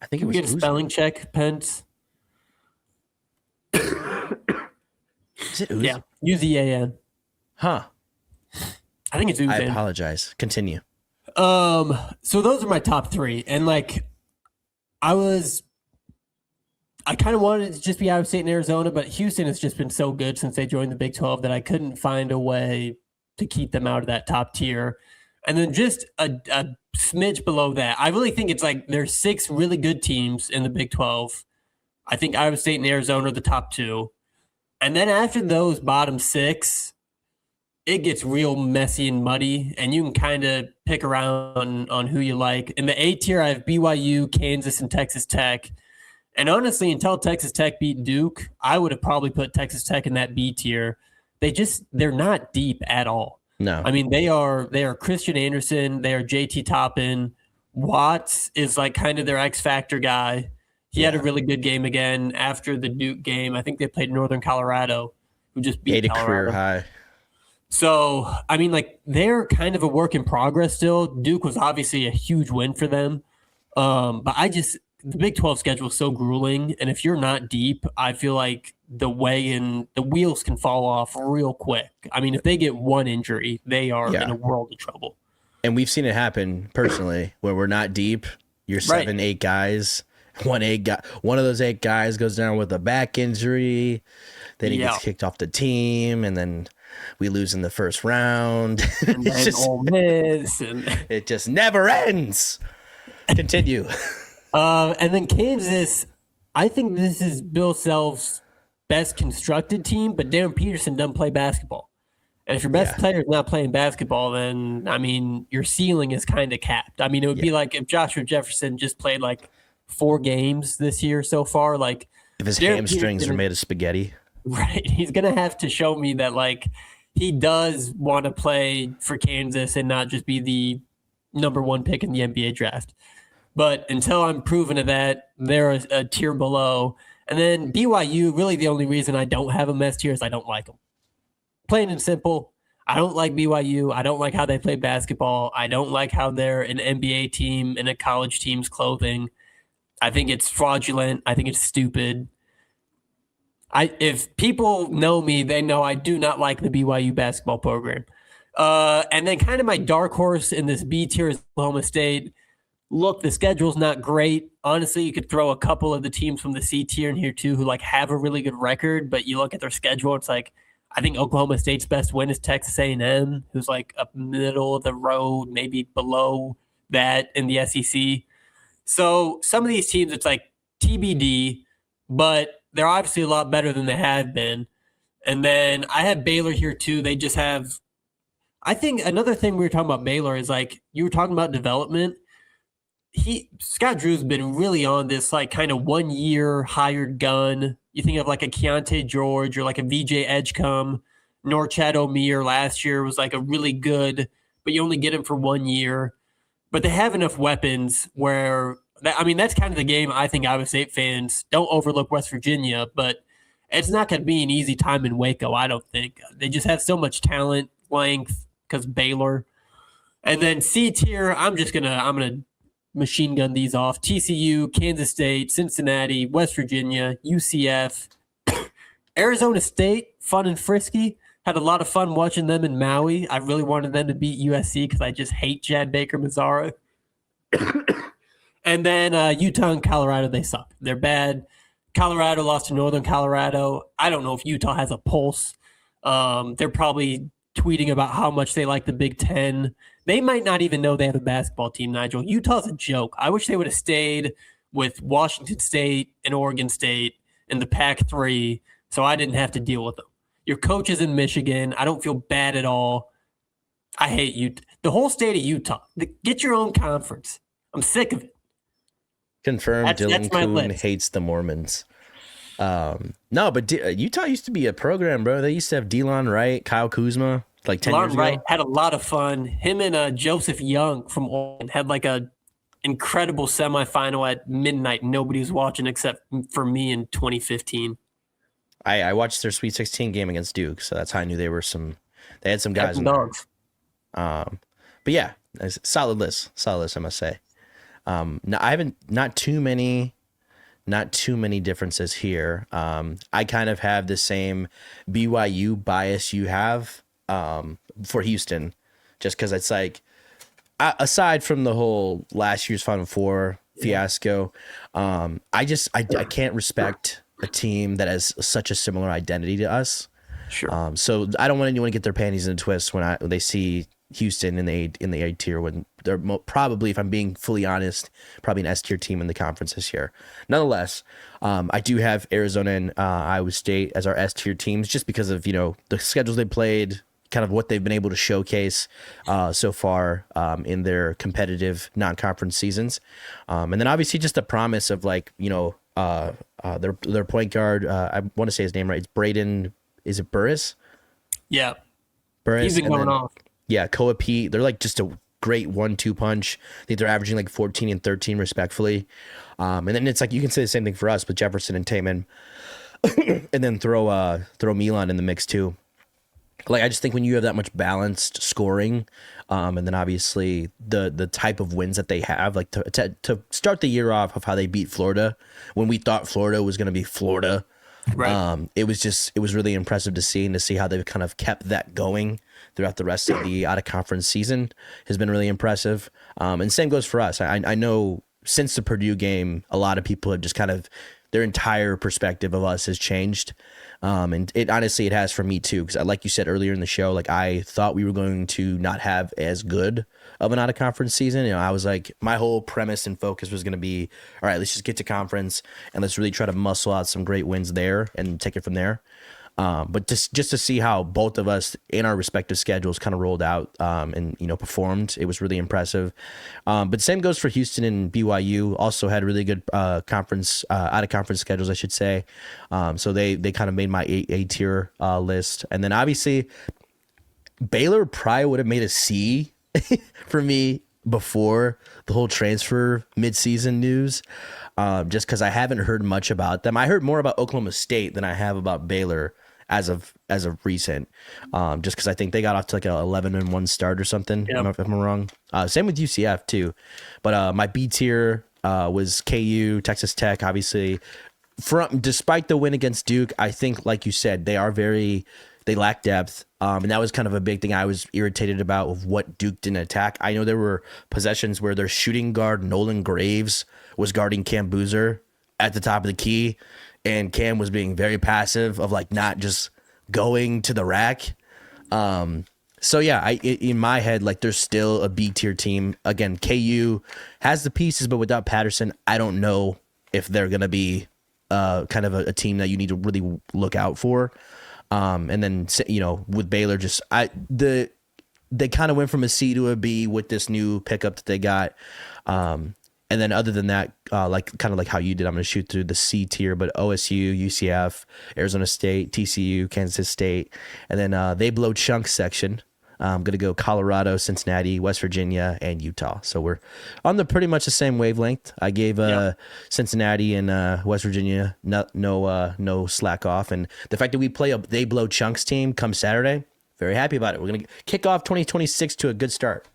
Speaker 3: I think it
Speaker 2: You
Speaker 3: was
Speaker 2: get a
Speaker 3: Uzman.
Speaker 2: spelling check, Pence.
Speaker 3: Is it Uz?
Speaker 2: Yeah, Uzan.
Speaker 3: Huh.
Speaker 2: I think it's
Speaker 3: I
Speaker 2: Uzan.
Speaker 3: apologize. Continue.
Speaker 2: So those are my top three, and like, I kind of wanted it to just be Iowa State and Arizona, but Houston has just been so good since they joined the Big 12 that I couldn't find a way to keep them out of that top tier. And then just a smidge below that, I really think it's like there's 6 really good teams in the Big 12. I think Iowa State and Arizona are the top 2. And then after those bottom 6, it gets real messy and muddy, and you can kind of pick around on who you like. In the A tier, I have BYU, Kansas, and Texas Tech. And honestly, until Texas Tech beat Duke, I would have probably put Texas Tech in that B tier. They're not deep at all.
Speaker 3: No.
Speaker 2: I mean, they are Christian Anderson, they are JT Toppin. Watts is like kind of their X factor guy. He had a really good game again after the Duke game. I think they played Northern Colorado, who just beat
Speaker 3: a
Speaker 2: Colorado.
Speaker 3: career high.
Speaker 2: So, I mean, like, they're kind of a work in progress still. Duke was obviously a huge win for them. But the Big 12 schedule is so grueling. And if you're not deep, I feel like the wheels can fall off real quick. I mean, if they get one injury, they are in a world of trouble.
Speaker 3: And we've seen it happen personally where we're not deep. You're 7, 8 guys. One of those 8 guys goes down with a back injury. Then he gets kicked off the team, and then we lose in the first round.
Speaker 2: And then Ole Miss, and
Speaker 3: it just never ends. Continue.
Speaker 2: And then Kansas, I think this is Bill Self's best constructed team, but Darren Peterson doesn't play basketball. And if your best player is not playing basketball, then, I mean, your ceiling is kind of capped. I mean, it would be like if Joshua Jefferson just played like 4 games this year so far. Like,
Speaker 3: if his
Speaker 2: Darren
Speaker 3: hamstrings
Speaker 2: Peterson,
Speaker 3: are made of spaghetti.
Speaker 2: Right. He's going to have to show me that, like, he does want to play for Kansas and not just be the number 1 pick in the NBA draft. But until I'm proven to that, they're a tier below. And then BYU, really the only reason I don't have them S tier is I don't like them. Plain and simple, I don't like BYU. I don't like how they play basketball. I don't like how they're an NBA team in a college team's clothing. I think it's fraudulent. I think it's stupid. If people know me, they know I do not like the BYU basketball program. And then kind of my dark horse in this B tier is Oklahoma State. Look, the schedule's not great. Honestly, you could throw a couple of the teams from the C tier in here too who like have a really good record, but you look at their schedule, it's like I think Oklahoma State's best win is Texas A&M, who's like up middle of the road, maybe below that in the SEC. So some of these teams, it's like TBD, but they're obviously a lot better than they have been. And then I have Baylor here too. They just have, I think another thing we were talking about Baylor is like, you were talking about development. Scott Drew's been really on this like kind of 1 year hired gun. You think of like a Keontae George or like a VJ Edgecombe. Norchad Omier last year was like a really good, but you only get him for 1 year. But they have enough weapons where, that's kind of the game I think Iowa State fans don't overlook West Virginia, but it's not going to be an easy time in Waco, I don't think. They just have so much talent, length, because Baylor. And then C tier, I'm going to machine gun these off. TCU, Kansas State, Cincinnati, West Virginia, UCF, Arizona State, fun and frisky. Had a lot of fun watching them in Maui. I really wanted them to beat USC because I just hate Chad Baker-Mazara. And then Utah and Colorado, they suck. They're bad. Colorado lost to Northern Colorado. I don't know if Utah has a pulse. They're probably tweeting about how much they like the Big Ten. They might not even know they have a basketball team, Nigel. Utah's a joke. I wish they would have stayed with Washington State and Oregon State in the Pac-3 so I didn't have to deal with them. Your coach is in Michigan. I don't feel bad at all. I hate Utah. The whole state of Utah. Get your own conference. I'm sick of it.
Speaker 3: Confirmed. Dylan Coon hates the Mormons. No, but Utah used to be a program, bro. They used to have DeLon Wright, Kyle Kuzma, like 10 years ago.
Speaker 2: Wright had a lot of fun. Him and Joseph Young from Oregon had like a incredible semifinal at midnight. Nobody was watching except for me in 2015.
Speaker 3: I watched their Sweet 16 game against Duke, so that's how I knew they had some guys in there.
Speaker 2: Dogs.
Speaker 3: But yeah, it's a solid list, I must say. I haven't not too many differences here. I kind of have the same BYU bias you have for Houston, just because it's like, aside from the whole last year's Final Four fiasco, I can't respect a team that has such a similar identity to us.
Speaker 2: Sure.
Speaker 3: So I don't want anyone to get their panties in a twist when they see Houston in the A tier, when they're probably, if I'm being fully honest, probably an S tier team in the conference this year. Nonetheless, I do have Arizona and Iowa State as our S tier teams, just because of the schedules they played, kind of what they've been able to showcase so far in their competitive non-conference seasons, and then obviously just the promise of their point guard. I want to say his name right. It's Braden. Is it Burris?
Speaker 2: Yeah,
Speaker 3: Burris.
Speaker 2: He's been going off.
Speaker 3: Yeah, Koa Pete. They're like just a great 1-2 punch. I think they're averaging like 14 and 13 respectfully. And then it's like you can say the same thing for us with Jefferson and Taman, and then throw Milan in the mix too. Like, I just think when you have that much balanced scoring, and then obviously the type of wins that they have, like to start the year off of how they beat Florida when we thought Florida was going to be Florida.
Speaker 2: Right.
Speaker 3: It was really impressive to see, and to see how they've kind of kept that going throughout the rest of the out of conference season has been really impressive. And same goes for us. I know since the Purdue game, a lot of people have just kind of, their entire perspective of us has changed. And it has for me too, because like you said earlier in the show, like I thought we were going to not have as good of an out of conference season. I was like, my whole premise and focus was going to be, all right, let's just get to conference and let's really try to muscle out some great wins there and take it from there. But just to see how both of us in our respective schedules kind of rolled out and performed, it was really impressive. But same goes for Houston and BYU. Also had really good conference out of conference schedules, I should say. So they kind of made my A tier list, and then obviously Baylor probably would have made a C for me before the whole transfer midseason news. Just because I haven't heard much about them. I heard more about Oklahoma State than I have about Baylor as of recent, just because I think they got off to like a 11-1 start or something. Yep. If I'm wrong. Same with UCF too, but my B tier was KU, Texas Tech. Obviously, despite the win against Duke, I think, like you said, they lack depth, and that was kind of a big thing I was irritated about of what Duke didn't attack. I know there were possessions where their shooting guard Nolan Graves was guarding Cam Boozer at the top of the key, and Cam was being very passive of like not just going to the rack. So yeah, in my head, like there's still a B tier team. Again, KU has the pieces, but without Patterson, I don't know if they're gonna be kind of a team that you need to really look out for. And then with Baylor, they kind of went from a C to a B with this new pickup that they got. And then other than that, like kind of like how you did, I'm going to shoot through the C tier, but OSU, UCF, Arizona State, TCU, Kansas State, and then they blow chunks section. I'm going to go Colorado, Cincinnati, West Virginia, and Utah. So we're on pretty much the same wavelength. I gave Cincinnati and West Virginia no slack off, and the fact that we play a they blow chunks team come Saturday, very happy about it. We're going to kick off 2026 to a good start.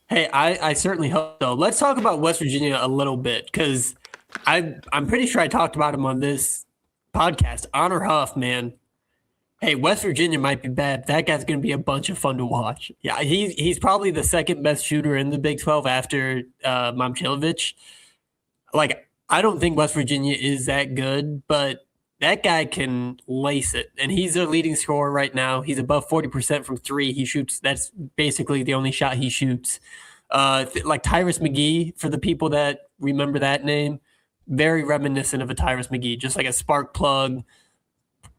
Speaker 2: Hey, I certainly hope so. Let's talk about West Virginia a little bit, because I'm pretty sure I talked about him on this podcast. Honor Huff, man. Hey, West Virginia might be bad. That guy's going to be a bunch of fun to watch. Yeah, he's probably the second best shooter in the Big 12 after Momcilovic. Like, I don't think West Virginia is that good, but that guy can lace it, and he's their leading scorer right now. He's above 40% from three. He shoots. That's basically the only shot he shoots. Like Tyrus McGee, for the people that remember that name, very reminiscent of a Tyrus McGee, just like a spark plug.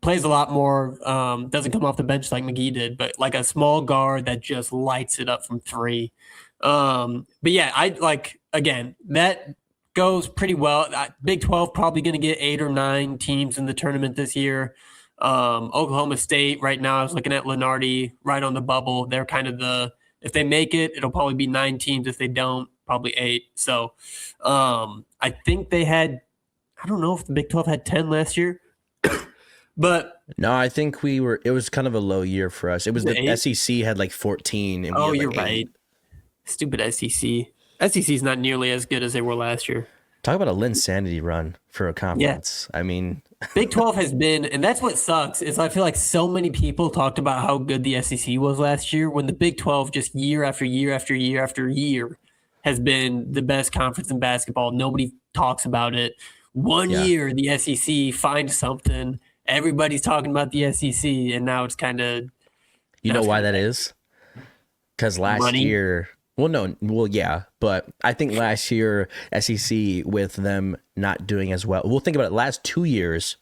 Speaker 2: Plays a lot more. Doesn't come off the bench like McGee did, but like a small guard that just lights it up from three. But yeah, again, that goes pretty well. Big 12 probably going to get 8 or 9 teams in the tournament this year. Oklahoma State right now, I was looking at Lenardi right on the bubble. They're kind of if they make it, it'll probably be 9 teams. If they don't, probably 8. So I think they had, I don't know if the Big 12 had 10 last year, But
Speaker 3: No, I think it was kind of a low year for us. It was the
Speaker 2: Eight?
Speaker 3: SEC had like 14. And we
Speaker 2: Oh,
Speaker 3: had
Speaker 2: you're
Speaker 3: like 8.
Speaker 2: right. Stupid SEC. SEC is not nearly as good as they were last year.
Speaker 3: Talk about a Linsanity run for a conference. I mean,
Speaker 2: Big 12 has been, and that's what sucks, is I feel like so many people talked about how good the SEC was last year when the Big 12 just year after year after year after year has been the best conference in basketball. Nobody talks about it. One year, the SEC finds something. Everybody's talking about the SEC, and now it's kind of...
Speaker 3: you know why that is? Because last year... yeah, but I think last year SEC with them not doing as well. We'll think about it. Last 2 years,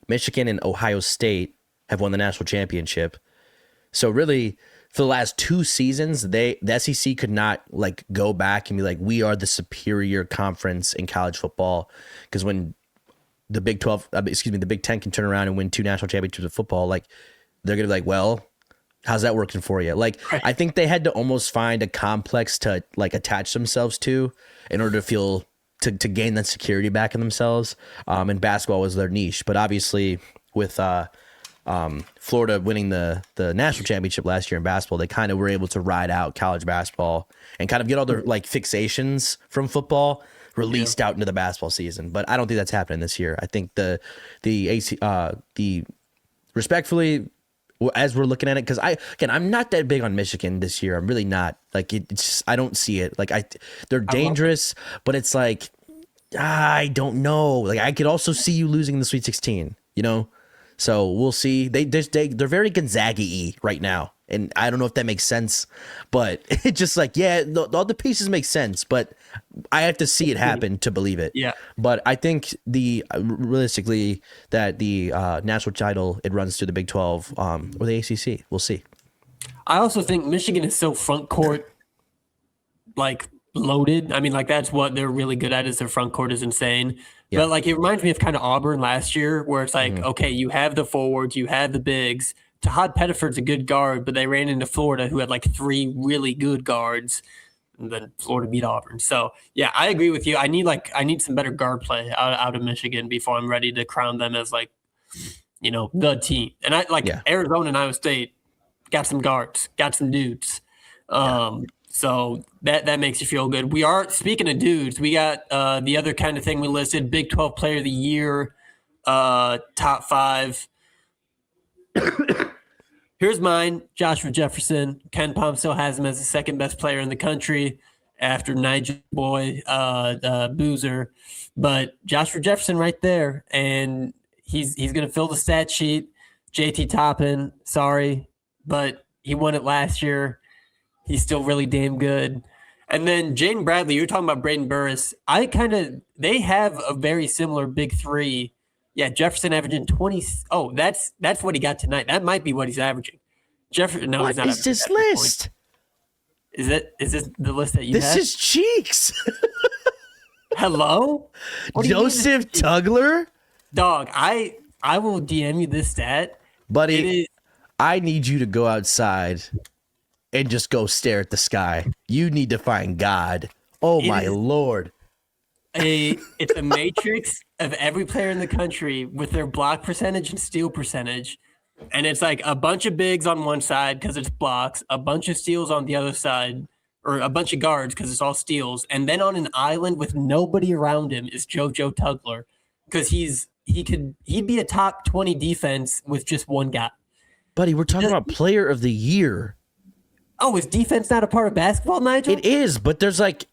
Speaker 3: Michigan and Ohio State have won the national championship. So really, for the last 2 seasons, the SEC could not like go back and be like, we are the superior conference in college football. Because when the Big 10 can turn around and win 2 national championships of football, like they're gonna be like, well, how's that working for you? Like, I think they had to almost find a complex to like attach themselves to in order to feel to gain that security back in themselves. And basketball was their niche. But obviously with Florida winning the national championship last year in basketball, they kind of were able to ride out college basketball and kind of get all their like fixations from football released out into the basketball season. But I don't think that's happening this year. I think the respectfully, as we're looking at it, because I'm not that big on Michigan this year. I'm really not. Like it's just, I don't see it. Like they're dangerous, but it's like I don't know. Like I could also see you losing the Sweet 16. You know, so we'll see. They're very Gonzaga-y right now, and I don't know if that makes sense, but it's just like all the pieces make sense, but I have to see it happen to believe it.
Speaker 2: Yeah.
Speaker 3: But I think realistically that the national title, it runs to the Big 12 or the ACC. We'll see.
Speaker 2: I also think Michigan is so front court like loaded. I mean, like that's what they're really good at is their front court is insane. Yeah. But like it reminds me of kind of Auburn last year where it's like, okay, you have the forwards, you have the bigs. Tahad Pettiford's a good guard, but they ran into Florida who had like 3 really good guards. And then Florida beat Auburn. So yeah, I agree with you. I need some better guard play out of Michigan before I'm ready to crown them as like, the team. And Arizona and Iowa State got some guards, got some dudes. So that makes you feel good. We are, speaking of dudes, we got the other kind of thing we listed, Big 12 Player of the Year, top 5. Here's mine, Joshua Jefferson. Ken Palm still has him as the second best player in the country after Nigel Boy, Boozer. But Joshua Jefferson right there, and he's going to fill the stat sheet. JT Toppin, sorry, but he won it last year. He's still really damn good. And then Jaden Bradley, you're talking about Braden Burris. They have a very similar big 3. Yeah, Jefferson averaging 20. Oh, that's what he got tonight. That might be what he's averaging. Jefferson. No, he's not.
Speaker 3: What is this list?
Speaker 2: Is this the list that you have?
Speaker 3: This is Cheeks.
Speaker 2: Hello?
Speaker 3: Joseph Tugler?
Speaker 2: Dog, I will DM you this stat.
Speaker 3: Buddy, I need you to go outside and just go stare at the sky. You need to find God. Oh, my Lord.
Speaker 2: It's a matrix of every player in the country with their block percentage and steal percentage. And it's like a bunch of bigs on one side because it's blocks, a bunch of steals on the other side, or a bunch of guards because it's all steals. And then on an island with nobody around him is JoJo Tugler because he'd be a top 20 defense with just one guy.
Speaker 3: Buddy, we're talking about Player of the Year.
Speaker 2: Oh, is defense not a part of basketball, Nigel?
Speaker 3: It is, but there's like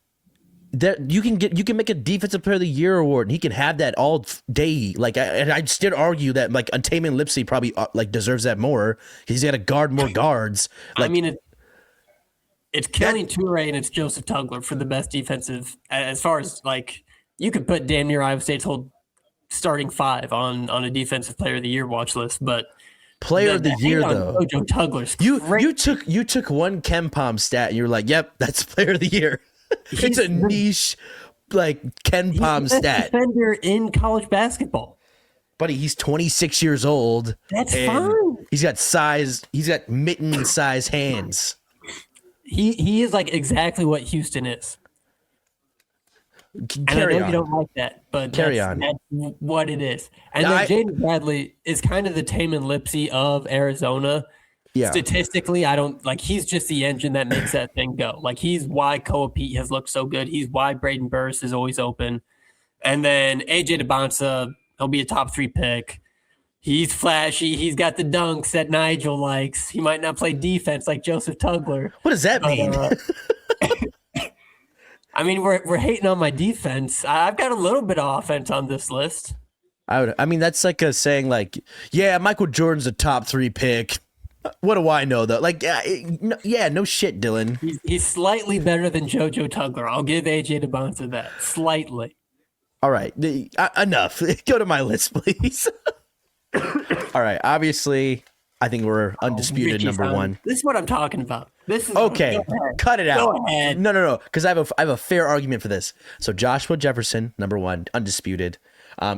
Speaker 3: that you can make a Defensive Player of the Year award, and he can have that all day. Like, I'd still argue that like Taman Lipsey probably like deserves that more. He's got to guard more guards. Like,
Speaker 2: I mean, it's Kenny Toure and it's Joseph Tugler for the best defensive. As far as like, you could put damn near Iowa State's whole starting 5 on a Defensive Player of the Year watch list, but.
Speaker 3: Player of the Year, though.
Speaker 2: JoJo Tugler's
Speaker 3: you took one Ken Palm stat and you were like, "Yep, that's Player of the Year." It's a niche, like Ken Palm stat.
Speaker 2: Defender in college basketball,
Speaker 3: buddy. He's 26 years old.
Speaker 2: That's fine.
Speaker 3: He's got size. He's got mitten size hands.
Speaker 2: He is like exactly what Houston is. And
Speaker 3: Carry
Speaker 2: I know
Speaker 3: on.
Speaker 2: you don't like that, but
Speaker 3: Carry on.
Speaker 2: that's what it is. And
Speaker 3: I-
Speaker 2: then Jaden Bradley is kind of the Taman Lipsey of Arizona.
Speaker 3: Yeah.
Speaker 2: Statistically, I don't like. He's just the engine that makes that thing go. Like he's why Koa Pete has looked so good. He's why Braden Burris is always open. And then AJ DeBonsa, he'll be a top 3 pick. He's flashy. He's got the dunks that Nigel likes. He might not play defense like Joseph Tugler.
Speaker 3: What does that mean?
Speaker 2: I mean, we're hating on my defense. I've got a little bit of offense on this list.
Speaker 3: I mean, that's like a saying like, yeah, Michael Jordan's a top 3 pick. What do I know though? Like, no shit, Dylan.
Speaker 2: He's slightly better than JoJo Tugler. I'll give AJ DeBonsa that. Slightly.
Speaker 3: All right, enough. Go to my list, please. All right, obviously, I think we're undisputed number one.
Speaker 2: This is what I'm talking about. This is
Speaker 3: Okay, cut it out.
Speaker 2: Go ahead.
Speaker 3: No, because I have a fair argument for this. So Joshua Jefferson, number one, undisputed.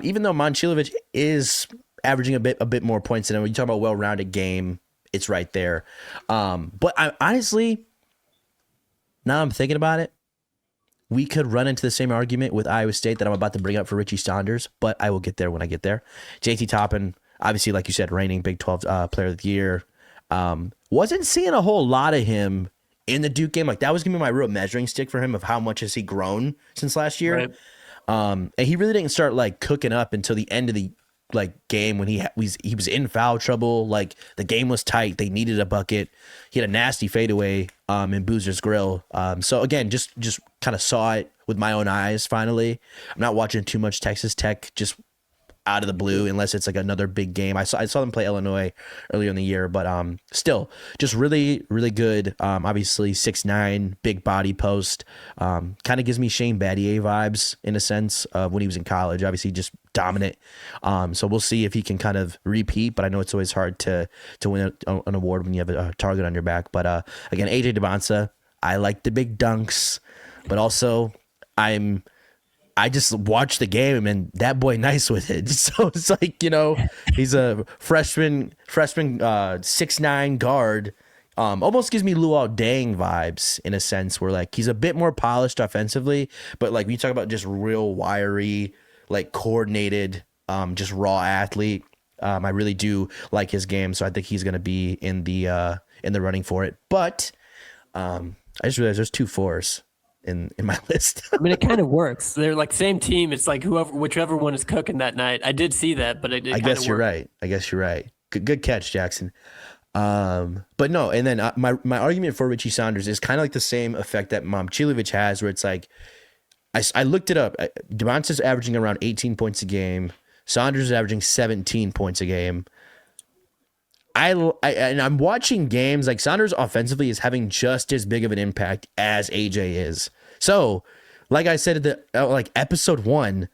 Speaker 3: Even though Momcilovic is averaging a bit more points than him, when you talk about well-rounded game, it's right there. But I honestly, now I'm thinking about it, we could run into the same argument with Iowa State that I'm about to bring up for Richie Saunders, but I will get there when I get there. JT Toppin, obviously, like you said, reigning Big 12 Player of the Year. Wasn't seeing a whole lot of him in the Duke game. Like that was gonna be my real measuring stick for him of how much has he grown since last year. Right. And he really didn't start like cooking up until the end of the game when he was in foul trouble. Like the game was tight. They needed a bucket. He had a nasty fadeaway in Boozer's grill. So again, just kind of saw it with my own eyes. Finally, I'm not watching too much Texas Tech just out of the blue unless it's like another big game. I saw them play Illinois earlier in the year, but still just really, really good. Obviously 6'9", big body post. Kind of gives me Shane Battier vibes in a sense of when he was in college. Obviously just dominant. So we'll see if he can kind of repeat, but I know it's always hard to win an award when you have a target on your back. But again, AJ DeBonsa, I like the big dunks, but also I just watched the game and that boy nice with it. So it's like, he's a freshman 6'9" guard. Almost gives me Luol Deng vibes in a sense where like he's a bit more polished offensively, but like when you talk about just real wiry, like coordinated, just raw athlete, I really do like his game. So I think he's going to be in the running for it. But I just realized there's 2 4s in my list.
Speaker 2: I mean, it kind of works. They're like same team. It's like whichever one is cooking that night. I did see that, but I
Speaker 3: guess you're right. Good catch, Jackson. But no, and then my argument for Richie Saunders is kind of like the same effect that Momcilovic has, where it's like I looked it up. DeBonsa's averaging around 18 points a game. Saunders is averaging 17 points a game. And I'm watching games like Saunders offensively is having just as big of an impact as AJ is. So, like I said at the episode 1,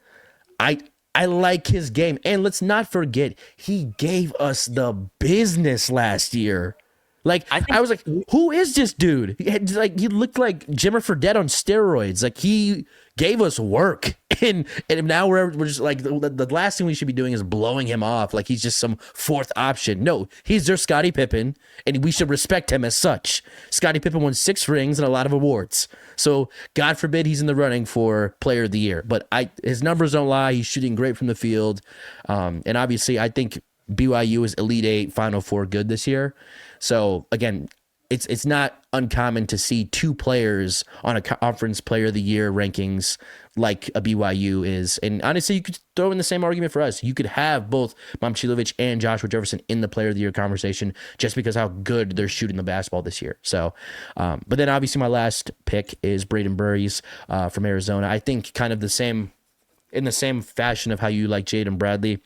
Speaker 3: I like his game, and let's not forget he gave us the business last year. Like I was like, who is this dude? He looked like Jimmer Fredette on steroids. Like he gave us work, and now we're just like the last thing we should be doing is blowing him off like he's just some 4th option. No, he's their Scottie Pippen, and we should respect him as such. Scottie Pippen won 6 rings and a lot of awards, so God forbid he's in the running for Player of the Year. But his numbers don't lie. He's shooting great from the field, and obviously I think BYU is Elite 8, Final 4 good this year. So again, it's not uncommon to see 2 players on a conference Player of the Year rankings like a BYU is. And honestly, you could throw in the same argument for us. You could have both Momcilovic and Joshua Jefferson in the Player of the Year conversation just because how good they're shooting the basketball this year. So, but then obviously my last pick is Braden Burris from Arizona. I think kind of in the same fashion of how you like Jaden Bradley.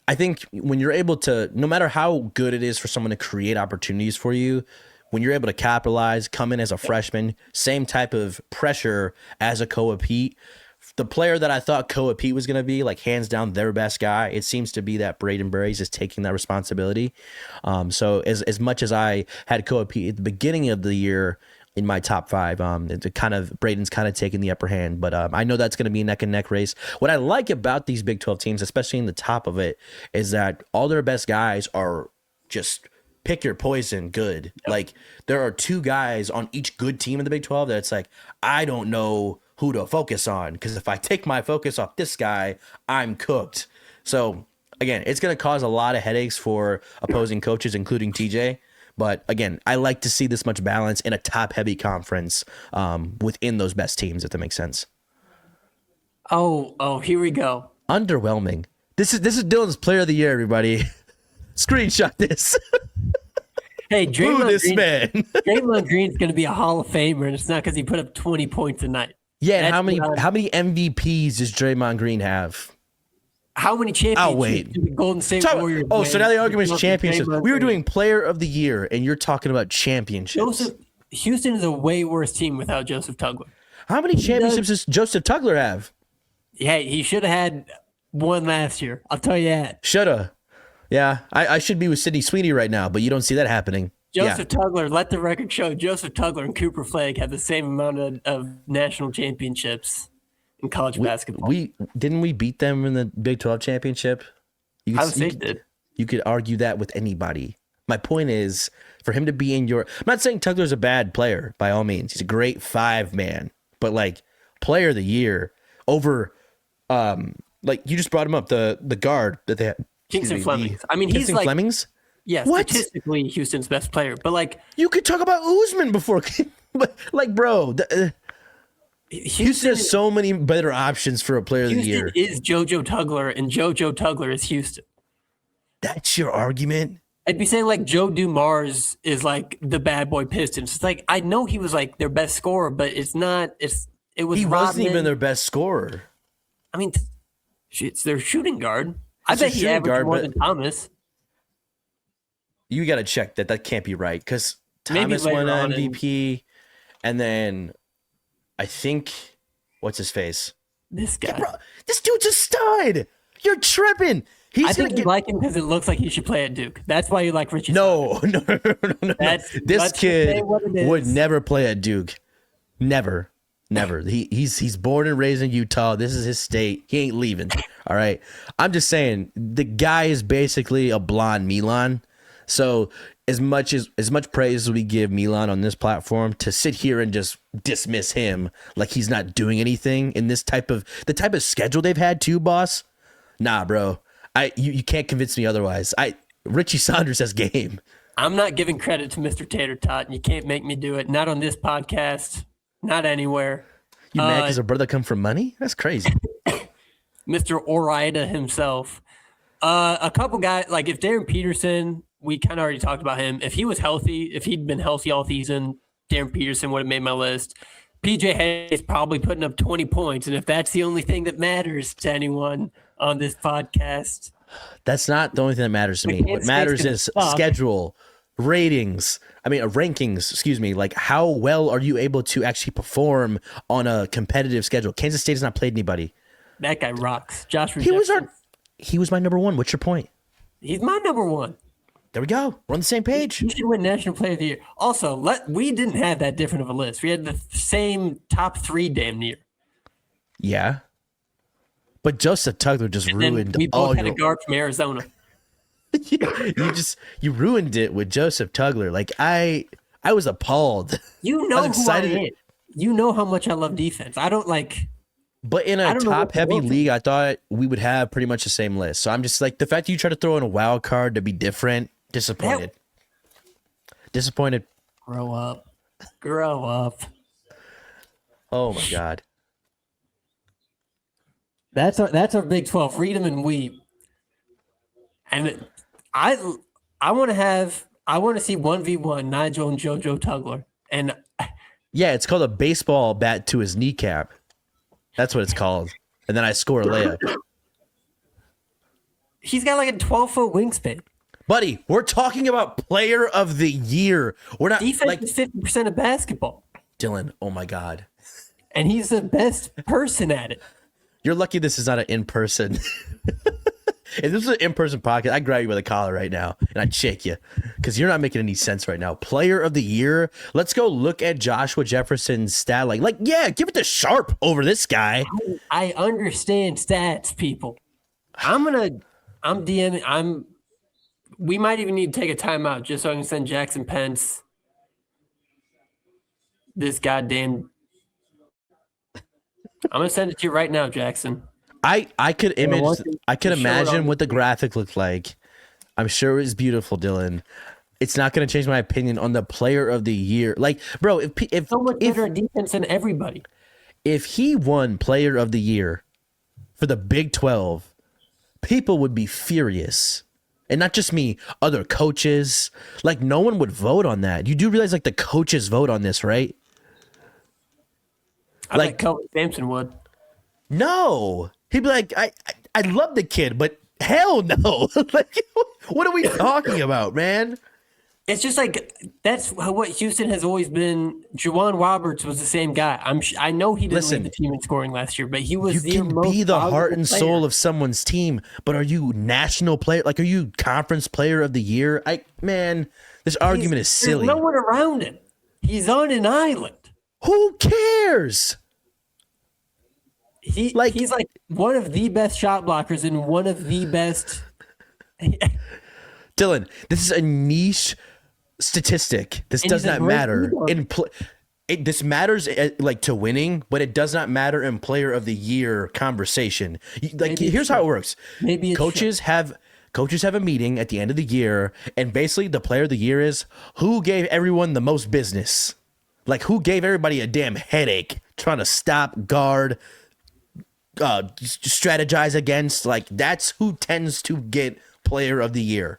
Speaker 3: I think when you're able to, no matter how good it is for someone to create opportunities for you, when you're able to capitalize, come in as a freshman, same type of pressure as a Koa Pete. The player that I thought Koa Pete was going to be, like hands down their best guy, it seems to be that Braden Burris is taking that responsibility. So as much as I had Koa Pete at the beginning of the year in my top 5, Braden's kind of taking the upper hand, but I know that's going to be a neck and neck race. What I like about these Big 12 teams, especially in the top of it, is that all their best guys are just pick your poison good. Yep. Like, there are 2 guys on each good team in the Big 12 that it's like, I don't know who to focus on, because if I take my focus off this guy, I'm cooked. So, again, it's going to cause a lot of headaches for opposing coaches, including TJ. But, again, I like to see this much balance in a top-heavy conference within those best teams, if that makes sense.
Speaker 2: Oh, here we go.
Speaker 3: Underwhelming. This is Dylan's player of the year, everybody. Screenshot this.
Speaker 2: Hey,
Speaker 3: Draymond
Speaker 2: Green's going to be a Hall of Famer, and it's not because he put up 20 points a night.
Speaker 3: Yeah, and how many MVPs does Draymond Green have?
Speaker 2: How many championships do the Golden State Warriors win?
Speaker 3: So now the argument is championships. We were doing player of the year, and you're talking about championships.
Speaker 2: Houston is a way worse team without Joseph Tugler.
Speaker 3: How many championships does Joseph Tugler have?
Speaker 2: Yeah, he should have had one last year. I'll tell you that.
Speaker 3: Shoulda. Yeah, I should be with Sidney Sweeney right now, but you don't see that happening.
Speaker 2: Joseph Tugler, let the record show, Joseph Tugler and Cooper Flagg have the same amount of national championships in college basketball.
Speaker 3: Didn't we beat them in the Big 12 championship?
Speaker 2: Did.
Speaker 3: You could argue that with anybody. My point is, for him to be in your... I'm not saying Tugler's a bad player, by all means. He's a great 5-man. But, like, player of the year over... like, you just brought him up, the guard that they had.
Speaker 2: Kingston Flemings. I mean,
Speaker 3: Kingston
Speaker 2: he's like...
Speaker 3: Flemings?
Speaker 2: Yeah, statistically, Houston's best player. But, like...
Speaker 3: You could talk about Usman before... like, bro... Houston has so many better options for a player of the year.
Speaker 2: Houston is JoJo Tugler, and JoJo Tugler is Houston.
Speaker 3: That's your argument?
Speaker 2: I'd be saying like Joe Dumars is like the bad boy Pistons. It's like, I know he was like their best scorer, but it's not. He
Speaker 3: wasn't even their best scorer.
Speaker 2: I mean, it's their shooting guard. I bet he averaged more than Thomas.
Speaker 3: You got to check that. That can't be right, because Thomas won MVP, and then I think what's his face?
Speaker 2: This guy.
Speaker 3: Yeah, bro, this dude's a stud. You're tripping.
Speaker 2: I think you like him because it looks like he should play at Duke. That's why you like Richie.
Speaker 3: No. This kid would never play at Duke. Never. He's born and raised in Utah. This is his state. He ain't leaving. All right. I'm just saying the guy is basically a blonde Milan. So as much praise as we give Milan on this platform, to sit here and just dismiss him like he's not doing anything in the type of schedule they've had too, boss. Nah, bro. You can't convince me otherwise. Richie Saunders has game.
Speaker 2: I'm not giving credit to Mr. Tater Tot, and you can't make me do it. Not on this podcast. Not anywhere.
Speaker 3: You mad because a brother come from money? That's crazy.
Speaker 2: Mr. Orida himself. A couple guys, like if Darren Peterson, we kind of already talked about him. If he was healthy, if he'd been healthy all season, Darren Peterson would have made my list. PJ Hayes probably putting up 20 points, and if that's the only thing that matters to anyone on this podcast.
Speaker 3: That's not the only thing that matters to me. What matters is schedule, rankings, excuse me. Like, how well are you able to actually perform on a competitive schedule? Kansas State has not played anybody.
Speaker 2: That guy rocks. Josh
Speaker 3: He was my number one. What's your point?
Speaker 2: He's my number one.
Speaker 3: There we go. We're on the same page.
Speaker 2: He should win National Player of the Year. Also, we didn't have that different of a list. We had the same top 3 damn near.
Speaker 3: Yeah. But Joseph Tugler just ruined
Speaker 2: we both
Speaker 3: all
Speaker 2: had a guard from Arizona.
Speaker 3: you ruined it with Joseph Tugler. Like, I was appalled.
Speaker 2: You know who I am. You know how much I love defense. I don't like.
Speaker 3: But in a top-heavy league, I thought we would have pretty much the same list. So I'm just like, the fact that you try to throw in a wild card to be different, disappointed. Disappointed.
Speaker 2: Grow up. Grow up.
Speaker 3: Oh my God.
Speaker 2: That's our Big 12. Read them and weep. And I want to see 1v1 Nigel and JoJo Tugler. And
Speaker 3: yeah, it's called a baseball bat to his kneecap. That's what it's called. And then I score a layup.
Speaker 2: He's got like a 12-foot wingspan.
Speaker 3: Buddy, we're talking about player of the year. We're not
Speaker 2: defense is 50% of basketball.
Speaker 3: Dylan, oh my God.
Speaker 2: And he's the best person at it.
Speaker 3: You're lucky this is not an in-person. If this was an in-person podcast, I'd grab you by the collar right now and I'd shake you because you're not making any sense right now. Player of the year. Let's go look at Joshua Jefferson's stat. Yeah, give it to Sharp over this guy.
Speaker 2: I understand stats, people. We might even need to take a timeout just so I can send Jackson Pence this goddamn. I'm gonna send it to you right now, Jackson.
Speaker 3: I could
Speaker 2: show it
Speaker 3: imagine
Speaker 2: on
Speaker 3: what the graphic looked like. I'm sure it was beautiful, Dylan. It's not going to change my opinion on the player of the year. Like, bro, if
Speaker 2: So much better at defense than everybody.
Speaker 3: if he won player of the year for the Big 12, people would be furious. And not just me, other coaches. Like, no one would vote on that. You do realize, like, the coaches vote on this, right?
Speaker 2: I like Kelvin Sampson would.
Speaker 3: No. He'd be like, I love the kid, but hell no. Like, what are we talking about, man?
Speaker 2: It's just like that's what Houston has always been. Juwan Roberts was the same guy. I know he didn't lead the team in scoring last year, but he was.
Speaker 3: You can be the heart and soul of someone's team, but are you national player? Like, are you conference player of the year? This argument is silly.
Speaker 2: There's no one around him. He's on an island.
Speaker 3: Who cares?
Speaker 2: He's like one of the best shot blockers and one of the best.
Speaker 3: Dylan, this is a niche statistic. This does not matter this matters like to winning, but it does not matter in player of the year conversation. Like, here's how it works. Maybe coaches have a meeting at the end of the year, and basically the player of the year is who gave everyone the most business. Like, who gave everybody a damn headache trying to stop, guard, strategize against. Like, that's who tends to get player of the year.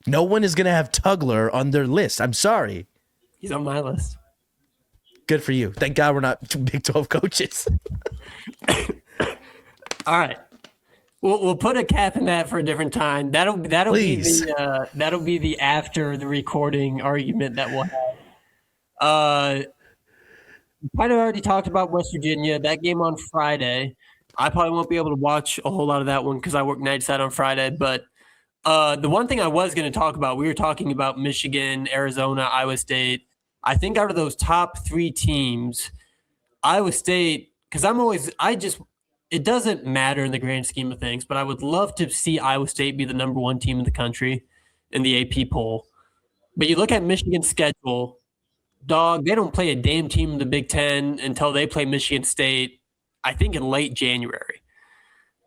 Speaker 3: No one is going to have Tugler on their list. I'm sorry.
Speaker 2: He's on my list.
Speaker 3: Good for you. Thank God we're not Big 12 coaches.
Speaker 2: All right. We'll put a cap in that for a different time. That'll be the after the recording argument that we'll have. Kind of already talked about West Virginia. That game on Friday. I probably won't be able to watch a whole lot of that one because I work night side on Friday. But the one thing I was going to talk about, we were talking about Michigan, Arizona, Iowa State. I think out of those top three teams, Iowa State, because it doesn't matter in the grand scheme of things, but I would love to see Iowa State be the number one team in the country in the AP poll. But you look at Michigan's schedule, dog, they don't play a damn team in the Big Ten until they play Michigan State, I think in late January.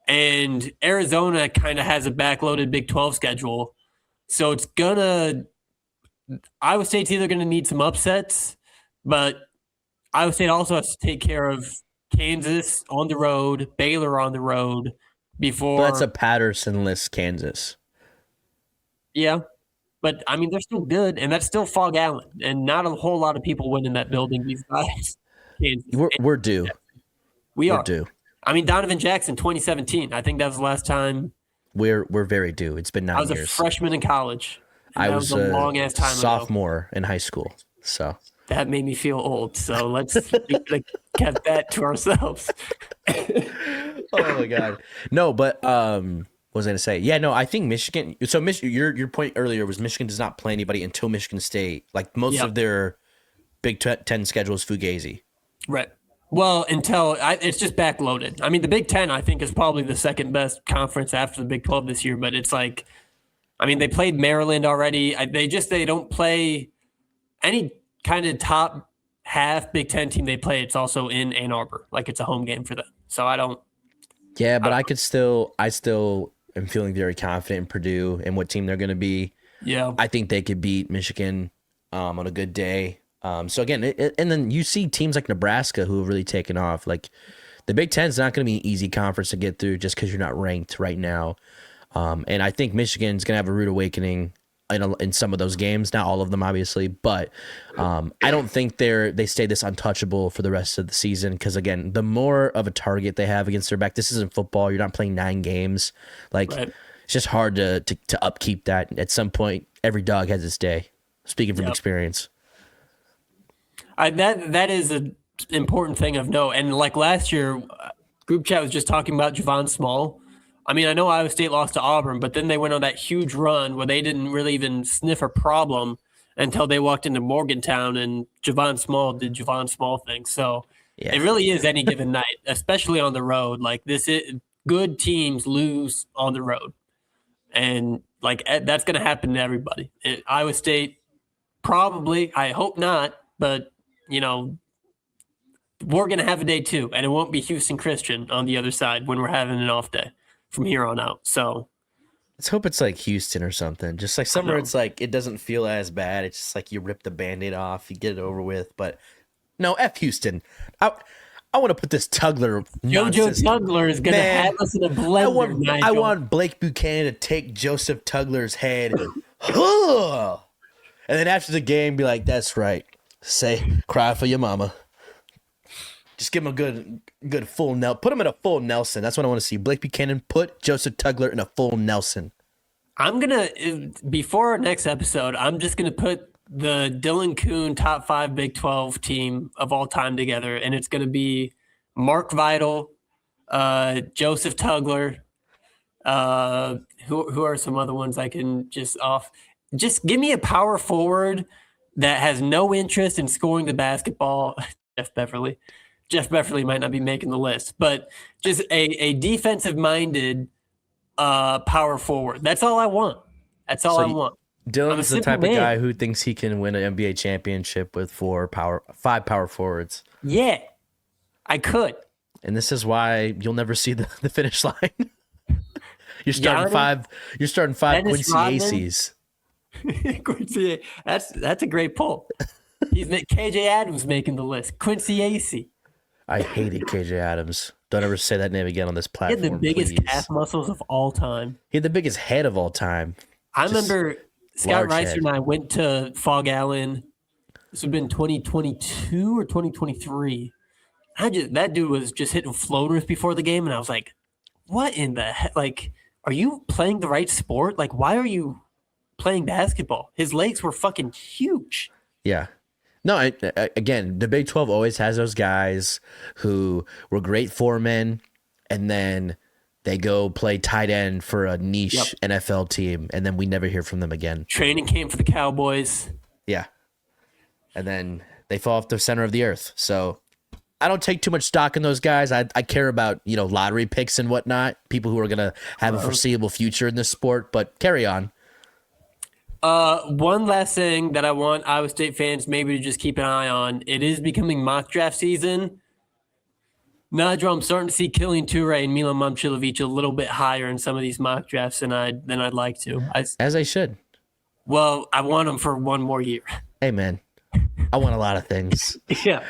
Speaker 2: And Arizona kind of has a backloaded Big 12 schedule. So Iowa State's either going to need some upsets, but Iowa State also has to take care of Kansas on the road, Baylor on the road before.
Speaker 3: Well, that's a Patterson-less Kansas.
Speaker 2: Yeah. But, I mean, they're still good, and that's still Fog Allen, and not a whole lot of people win in that building these guys.
Speaker 3: We're due.
Speaker 2: We're
Speaker 3: due.
Speaker 2: I mean, Donovan Jackson, 2017. I think that was the last time.
Speaker 3: We're very due. It's been 9 years.
Speaker 2: I was a freshman in college.
Speaker 3: I was
Speaker 2: a long-ass time
Speaker 3: sophomore in high school, so.
Speaker 2: That made me feel old, so let's keep that to ourselves.
Speaker 3: Oh, my God. No, but what was I going to say? Yeah, no, I think Michigan – so your point earlier was Michigan does not play anybody until Michigan State. Like, most of their Big Ten schedule is Fugazi.
Speaker 2: Right. Well, it's just backloaded. I mean, the Big Ten, I think, is probably the second best conference after the Big 12 this year, but it's like – I mean, they played Maryland already. They don't play any kind of top half Big Ten team they play. It's also in Ann Arbor. Like, it's a home game for them. So I don't.
Speaker 3: Yeah, but I still am feeling very confident in Purdue and what team they're going to be.
Speaker 2: Yeah.
Speaker 3: I think they could beat Michigan on a good day. So again, and then you see teams like Nebraska who have really taken off. Like, the Big Ten is not going to be an easy conference to get through just because you're not ranked right now. And I think Michigan's going to have a rude awakening in some of those games. Not all of them, obviously, but I don't think they stay this untouchable for the rest of the season because, again, the more of a target they have against their back, this isn't football. You're not playing 9 games. Like, It's just hard to upkeep that. At some point, every dog has its day, speaking from experience.
Speaker 2: That is an important thing of note. And like last year, group chat was just talking about Javon Small. I mean, I know Iowa State lost to Auburn, but then they went on that huge run where they didn't really even sniff a problem until they walked into Morgantown and Javon Small did Javon Small things. So It really is any given night, especially on the road. Like good teams lose on the road. And like that's going to happen to everybody. Iowa State, probably, I hope not, but you know, we're going to have a day too, and it won't be Houston Christian on the other side when we're having an off day from here on out. So
Speaker 3: let's hope it's like Houston or something. Just like somewhere it's like it doesn't feel as bad. It's just like you rip the Band-Aid off, you get it over with. But no, F Houston. I want to put this Tugler nonsense.
Speaker 2: JoJo Tugler is going to have us in a blender.
Speaker 3: I want Blake Buchanan to take Joseph Tugler's head, and then after the game, be like, "That's right. Say, cry for your mama." Just give him a good full Nelson. Put him in a full Nelson. That's what I want to see. Blake Buchanan put Joseph Tugler in a full Nelson.
Speaker 2: I'm gonna before our next episode, I'm just gonna put the Dylan Coon top 5 Big 12 team of all time together, and it's going to be Mark Vidal, Joseph Tugler. Who are some other ones I can just off? Just give me a power forward that has no interest in scoring the basketball. Jeff Beverly. Jeff Beverly might not be making the list, but just a defensive-minded power forward. That's all I want. That's all I want.
Speaker 3: Dylan's the type of guy who thinks he can win an NBA championship with 5 power forwards.
Speaker 2: Yeah, I could.
Speaker 3: And this is why you'll never see the finish line. You're starting five Quincy Aces.
Speaker 2: Quincy, that's a great pull. KJ Adams making the list. Quincy Acey.
Speaker 3: I hated KJ Adams. Don't ever say that name again on this platform.
Speaker 2: He had the biggest calf muscles of all time.
Speaker 3: He had the biggest head of all time.
Speaker 2: I remember Scott Ricer and I went to Fog Allen. This would have been 2022 or 2023. That dude was just hitting floaters before the game, and I was like, what in the heck? Like, are you playing the right sport? Like, why are you playing basketball? His legs were fucking huge.
Speaker 3: Yeah. No, again, the Big 12 always has those guys who were great foremen, and then they go play tight end for a niche NFL team, and then we never hear from them again.
Speaker 2: Training camp for the Cowboys.
Speaker 3: Yeah. And then they fall off the center of the earth. So I don't take too much stock in those guys. I care about, lottery picks and whatnot, people who are going to have a foreseeable future in this sport, but carry on.
Speaker 2: One last thing that I want Iowa State fans maybe to just keep an eye on. It is becoming mock draft season. Nigel, I'm starting to see Killian Toure and Milan Momcilovic a little bit higher in some of these mock drafts than I'd like to.
Speaker 3: As I should.
Speaker 2: Well, I want them for one more year.
Speaker 3: Hey, man. I want a lot of things.
Speaker 2: Yeah.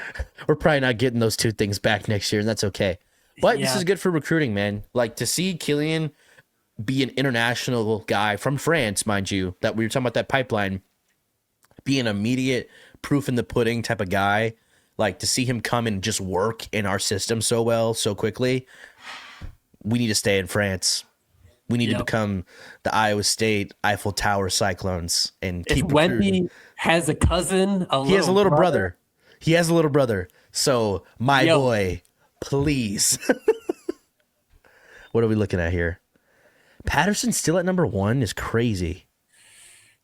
Speaker 3: We're probably not getting those 2 things back next year, and that's okay. But this is good for recruiting, man. Like, to see Killian be an international guy from France, mind you, that we were talking about that pipeline, be an immediate proof in the pudding type of guy, like to see him come and just work in our system so well, so quickly, we need to stay in France. We need to become the Iowa State Eiffel Tower Cyclones and keep recruiting.
Speaker 2: Wemby has a cousin,
Speaker 3: he has a little brother. He has a little brother. So, my boy, please. What are we looking at here? Patterson still at number 1 is crazy.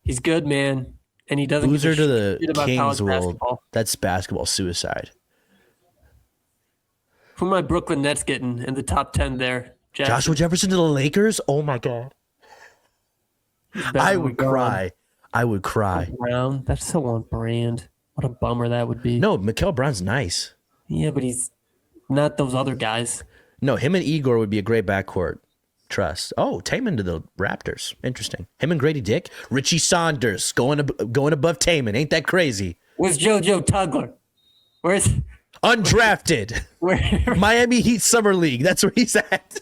Speaker 2: He's good, man. And he doesn't
Speaker 3: loser to the
Speaker 2: Kings
Speaker 3: world. That's basketball suicide.
Speaker 2: Who my Brooklyn Nets getting in the top 10 there?
Speaker 3: Joshua Jefferson to the Lakers? Oh my God. I would cry. I would cry.
Speaker 2: Brown, that's so on brand. What a bummer that would be.
Speaker 3: No, Mikael Brown's nice.
Speaker 2: Yeah, but he's not those other guys.
Speaker 3: No, him and Igor would be a great backcourt. Trust. Oh, Taman to the Raptors. Interesting. Him and Grady Dick. Richie Saunders going above Taman. Ain't that crazy?
Speaker 2: Where's JoJo Tugler? Where's
Speaker 3: undrafted? Where? Miami Heat Summer League. That's where he's at.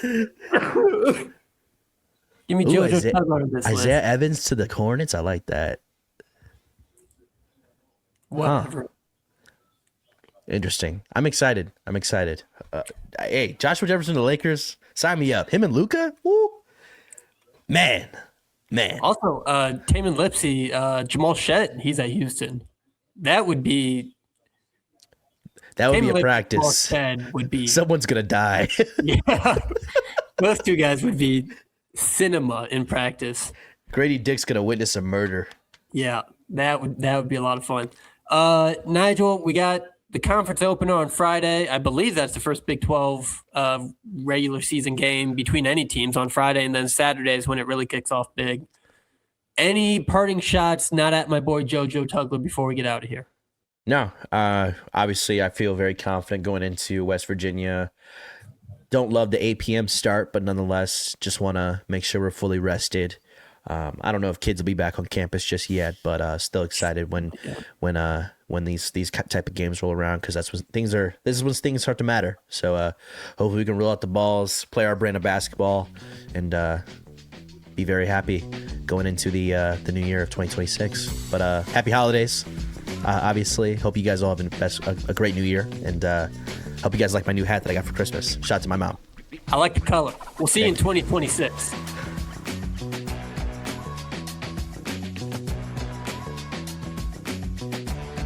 Speaker 2: Give me JoJo Tugler on this
Speaker 3: Isaiah
Speaker 2: list.
Speaker 3: Evans to the Hornets. I like that.
Speaker 2: Whatever.
Speaker 3: Interesting. I'm excited. Hey, Joshua Jefferson to the Lakers. Sign me up. Him and Luka? Woo. Man.
Speaker 2: Also, Taman Lipsey, Jamal Shett, he's at Houston. That would be
Speaker 3: a practice.
Speaker 2: Would be
Speaker 3: Someone's gonna die.
Speaker 2: Yeah. Those 2 guys would be cinema in practice.
Speaker 3: Grady Dick's gonna witness a murder.
Speaker 2: Yeah, that would be a lot of fun. Nigel, we got the conference opener on Friday. I believe that's the first Big 12 regular season game between any teams on Friday, and then Saturday is when it really kicks off big. Any parting shots, not at my boy Joe Tugler, before we get out of here?
Speaker 3: No, obviously I feel very confident going into West Virginia. Don't love the 8 p.m. start, but nonetheless, just want to make sure we're fully rested. I don't know if kids will be back on campus just yet, but still excited when these type of games roll around, because this is when things start to matter. So hopefully we can roll out the balls, play our brand of basketball, and be very happy going into the new year of 2026. But happy holidays, obviously. Hope you guys all have a great new year, and hope you guys like my new hat that I got for Christmas. Shout out to my mom.
Speaker 2: I like the color. We'll see you in 2026.